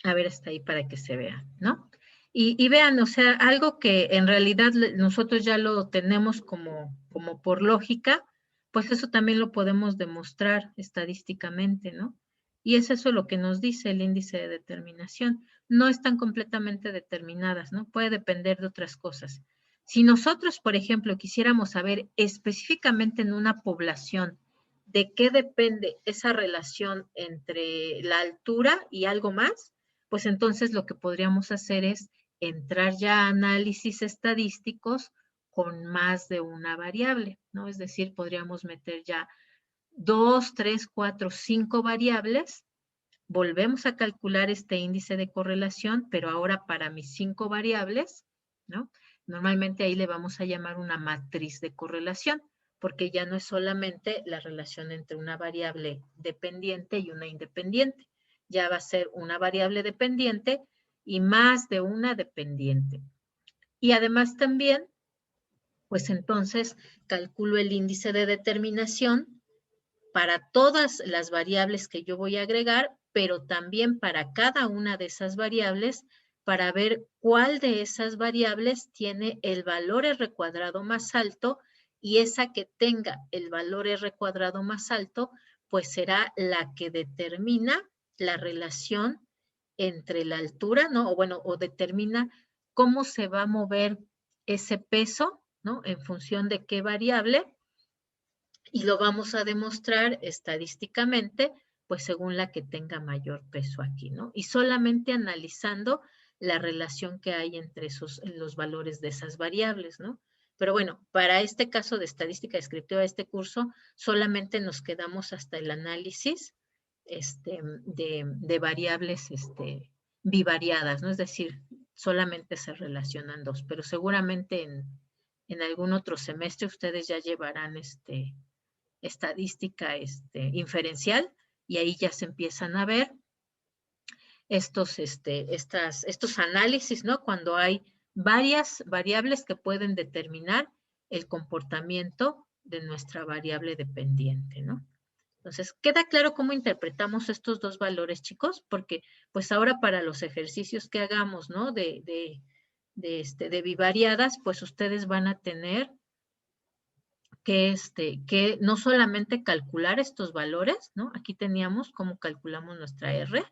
A ver, está ahí para que se vea, ¿no? Y vean, o sea, algo que en realidad nosotros ya lo tenemos como por lógica, pues eso también lo podemos demostrar estadísticamente, ¿no? Y es eso lo que nos dice el índice de determinación. No están completamente determinadas, ¿no? Puede depender de otras cosas. Si nosotros, por ejemplo, quisiéramos saber específicamente en una población de qué depende esa relación entre la altura y algo más, pues entonces lo que podríamos hacer es entrar ya a análisis estadísticos con más de una variable, ¿no? Es decir, podríamos meter ya 2, 3, 4, 5 variables, volvemos a calcular este índice de correlación, pero ahora para mis 5 variables, ¿no? Normalmente ahí le vamos a llamar una matriz de correlación, porque ya no es solamente la relación entre una variable dependiente y una independiente, ya va a ser una variable dependiente y más de una dependiente. Y además también, pues entonces calculo el índice de determinación para todas las variables que yo voy a agregar, pero también para cada una de esas variables para ver cuál de esas variables tiene el valor R cuadrado más alto y esa que tenga el valor R cuadrado más alto, pues será la que determina la relación entre la altura, ¿no? O bueno, o determina cómo se va a mover ese peso, ¿no? En función de qué variable, y lo vamos a demostrar estadísticamente, pues según la que tenga mayor peso aquí, ¿no? Y solamente analizando la relación que hay entre los valores de esas variables, ¿no? Pero bueno, para este caso de estadística descriptiva de este curso, solamente nos quedamos hasta el análisis de variables bivariadas, ¿no? Es decir, solamente se relacionan dos, pero seguramente en algún otro semestre ustedes ya llevarán estadística inferencial, y ahí ya se empiezan a ver estos análisis, ¿no? Cuando hay varias variables que pueden determinar el comportamiento de nuestra variable dependiente, ¿no? Entonces, ¿queda claro cómo interpretamos estos dos valores, chicos? Porque, pues ahora para los ejercicios que hagamos, ¿no? De bivariadas, pues ustedes van a tener que no solamente calcular estos valores, ¿no? Aquí teníamos cómo calculamos nuestra R.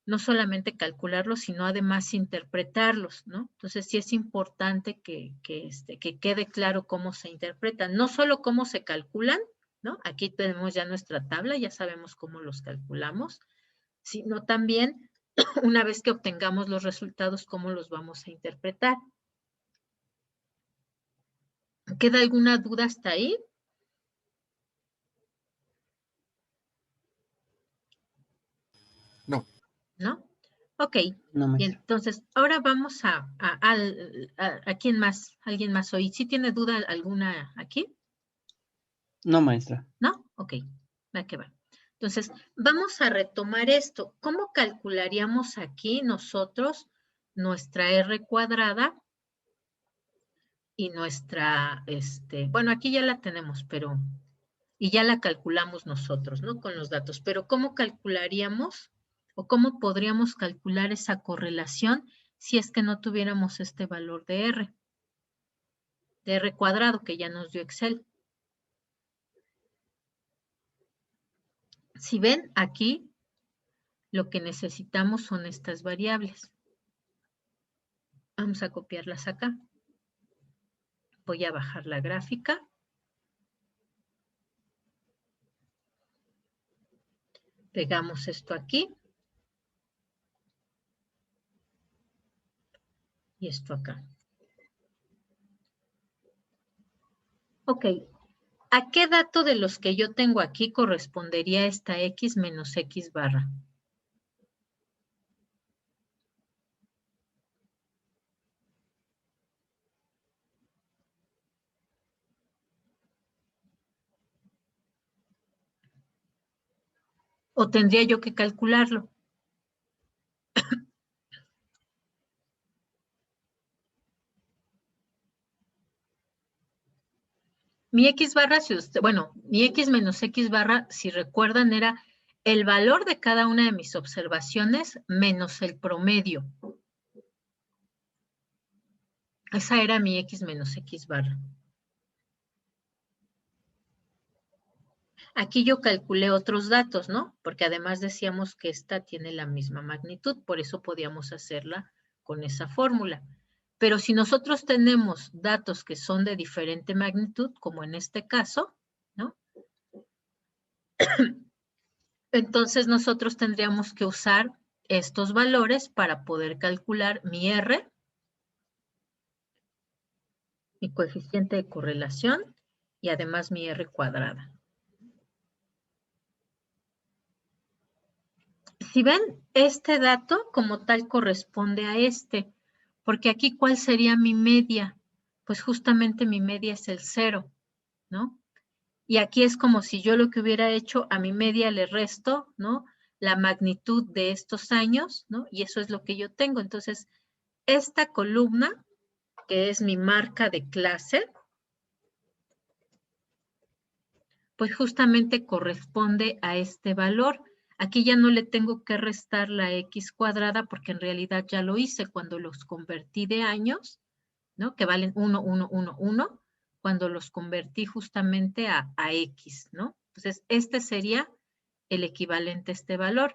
No solamente calcularlos, sino además interpretarlos, ¿no? Entonces sí es importante que quede claro cómo se interpretan, no solo cómo se calculan, ¿no? Aquí tenemos ya nuestra tabla, ya sabemos cómo los calculamos, sino también una vez que obtengamos los resultados, cómo los vamos a interpretar. ¿Queda alguna duda hasta ahí? No. ¿No? Ok. No, Y maestra. entonces, ahora vamos a quién más, alguien más hoy. ¿Sí tiene duda alguna aquí? No, maestra. ¿No? Ok, va que va. Entonces, vamos a retomar esto. ¿Cómo calcularíamos aquí nosotros nuestra R cuadrada y nuestra, bueno, aquí ya la tenemos, pero, y ya la calculamos nosotros, ¿no? Con los datos, pero ¿cómo calcularíamos o cómo podríamos calcular esa correlación si es que no tuviéramos este valor de R cuadrado que ya nos dio Excel? Si ven aquí, lo que necesitamos son estas variables. Vamos a copiarlas acá. Voy a bajar la gráfica. Pegamos esto aquí. Y esto acá. Ok. ¿A qué dato de los que yo tengo aquí correspondería esta X menos X barra? ¿O tendría yo que calcularlo? Mi X barra, mi X menos X barra, si recuerdan, era el valor de cada una de mis observaciones menos el promedio. Esa era mi X menos X barra. Aquí yo calculé otros datos, ¿no? Porque además decíamos que esta tiene la misma magnitud, por eso podíamos hacerla con esa fórmula. Pero si nosotros tenemos datos que son de diferente magnitud, como en este caso, ¿no? Entonces nosotros tendríamos que usar estos valores para poder calcular mi R, mi coeficiente de correlación y además mi R cuadrada. Si ven, este dato como tal corresponde a porque aquí ¿cuál sería mi media? Pues justamente mi media es el 0, ¿no? Y aquí es como si yo lo que hubiera hecho a mi media le resto, ¿no? La magnitud de estos años, ¿no? Y eso es lo que yo tengo. Entonces, esta columna, que es mi marca de clase, pues justamente corresponde a este valor. Aquí ya no le tengo que restar la X cuadrada porque en realidad ya lo hice cuando los convertí de años, ¿no? Que valen 1, 1, 1, 1, cuando los convertí justamente a X, ¿no? Entonces, este sería el equivalente a este valor.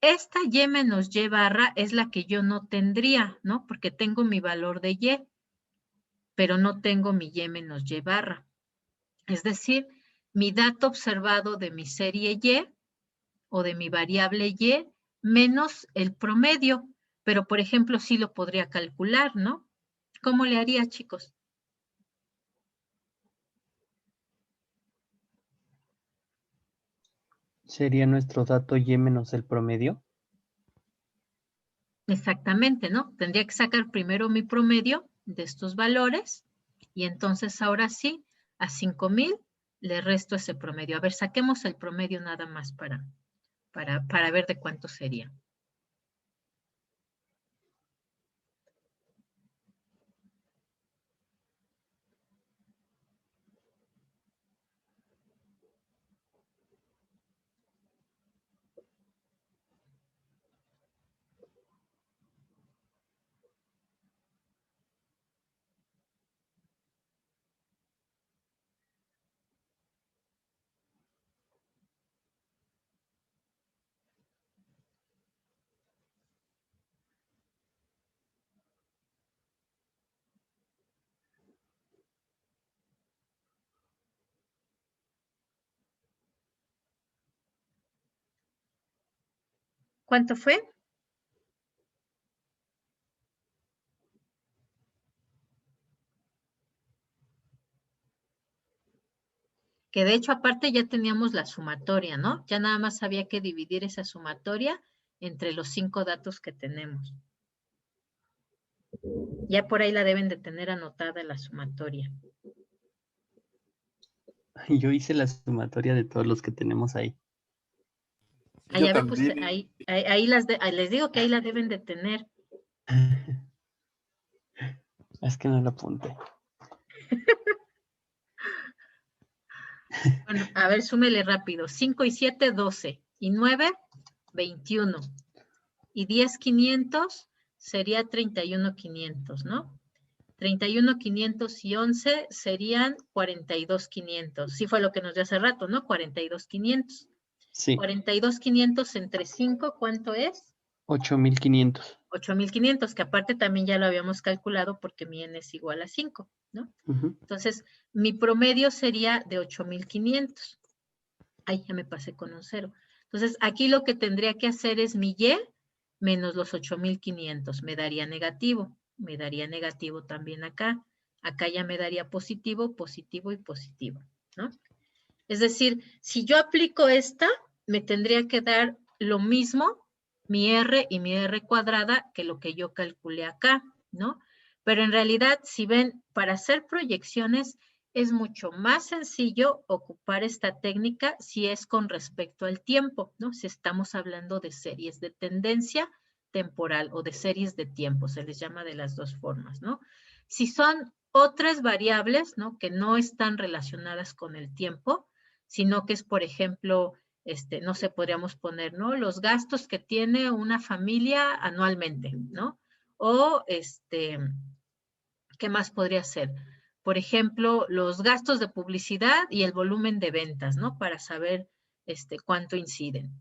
Esta Y menos Y barra es la que yo no tendría, ¿no? Porque tengo mi valor de Y, pero no tengo mi Y menos Y barra. Es decir, mi dato observado de mi serie Y o de mi variable Y menos el promedio. Pero, por ejemplo, sí lo podría calcular, ¿no? ¿Cómo le haría, chicos? ¿Sería nuestro dato Y menos el promedio? Exactamente, ¿no? Tendría que sacar primero mi promedio de estos valores y entonces ahora sí a 5,000, le resto ese promedio. A ver, saquemos el promedio nada más para ver de cuánto sería. ¿Cuánto fue? Que de hecho aparte ya teníamos la sumatoria, ¿no? Ya nada más había que dividir esa sumatoria entre los 5 datos que tenemos. Ya por ahí la deben de tener anotada la sumatoria. Yo hice la sumatoria de todos los que tenemos ahí. Ahí, Yo a ver, pues también. ahí les digo que ahí la deben de tener. Es que no la apunté. Bueno, a ver, súmele rápido. 5 y 7, 12. Y 9, 21. Y 10, 500 sería 31,500, ¿no? 31,500 y 11 serían 42,500. Sí fue lo que nos dio hace rato, ¿no? 42,500. Sí, 42,500 entre 5, ¿cuánto es? 8,500. 8,500, que aparte también ya lo habíamos calculado porque mi n es igual a 5, ¿no? Ujú. Entonces, mi promedio sería de 8,500. Ay, ya me pasé con un 0. Entonces, aquí lo que tendría que hacer es mi y menos los 8,500. Me daría negativo. Me daría negativo también acá. Acá ya me daría positivo, positivo y positivo, ¿no? Es decir, si yo aplico esta, me tendría que dar lo mismo mi R y mi R cuadrada que lo que yo calculé acá, ¿no? Pero en realidad, si ven, para hacer proyecciones es mucho más sencillo ocupar esta técnica si es con respecto al tiempo, ¿no? Si estamos hablando de series de tendencia temporal o de series de tiempo, se les llama de las dos formas, ¿no? Si son otras variables, ¿no? Que no están relacionadas con el tiempo, sino que es, por ejemplo, no sé, podríamos poner, ¿no? Los gastos que tiene una familia anualmente, ¿no? O, ¿qué más podría ser? Por ejemplo, los gastos de publicidad y el volumen de ventas, ¿no? Para saber, cuánto inciden.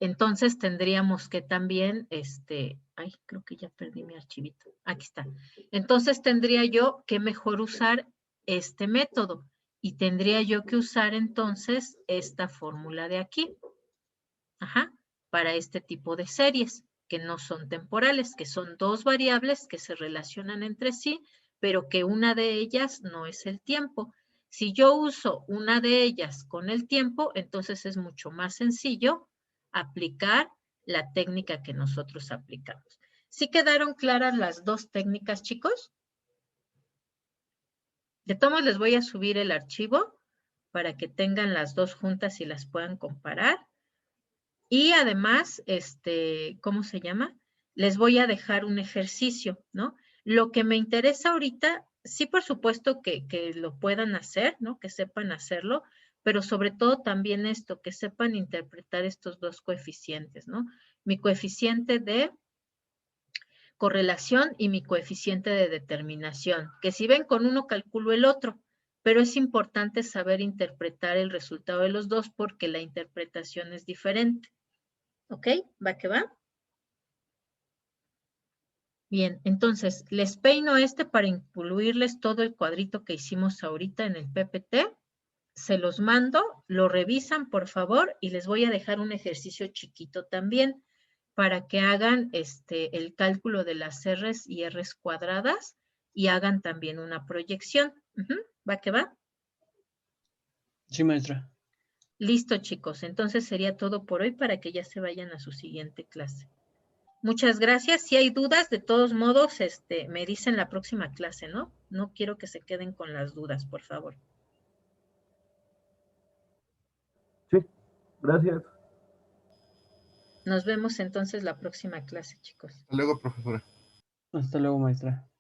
Entonces tendríamos que también, ay, creo que ya perdí mi archivito. Aquí está. Entonces tendría yo que mejor usar este método y tendría yo que usar entonces esta fórmula de aquí. Ajá, para este tipo de series que no son temporales, que son dos variables que se relacionan entre sí, pero que una de ellas no es el tiempo. Si yo uso una de ellas con el tiempo, entonces es mucho más sencillo aplicar la técnica que nosotros aplicamos. ¿Sí quedaron claras las dos técnicas, chicos? De todos modos, les voy a subir el archivo para que tengan las dos juntas y las puedan comparar. Y además, ¿cómo se llama? Les voy a dejar un ejercicio, ¿no? Lo que me interesa ahorita, sí, por supuesto que lo puedan hacer, ¿no? Que sepan hacerlo, pero sobre todo también esto, que sepan interpretar estos dos coeficientes, ¿no? Mi coeficiente de correlación y mi coeficiente de determinación, que si ven con uno calculo el otro, pero es importante saber interpretar el resultado de los dos porque la interpretación es diferente. ¿Ok? ¿Va que va? Bien, entonces les peino para incluirles todo el cuadrito que hicimos ahorita en el PPT. Se los mando, lo revisan por favor y les voy a dejar un ejercicio chiquito también para que hagan el cálculo de las R's y R's cuadradas y hagan también una proyección. ¿Va que va? Sí, maestra. Listo, chicos. Entonces sería todo por hoy para que ya se vayan a su siguiente clase. Muchas gracias. Si hay dudas, de todos modos, me dicen la próxima clase, ¿no? No quiero que se queden con las dudas, por favor. Sí, gracias. Nos vemos entonces la próxima clase, chicos. Hasta luego, profesora. Hasta luego, maestra.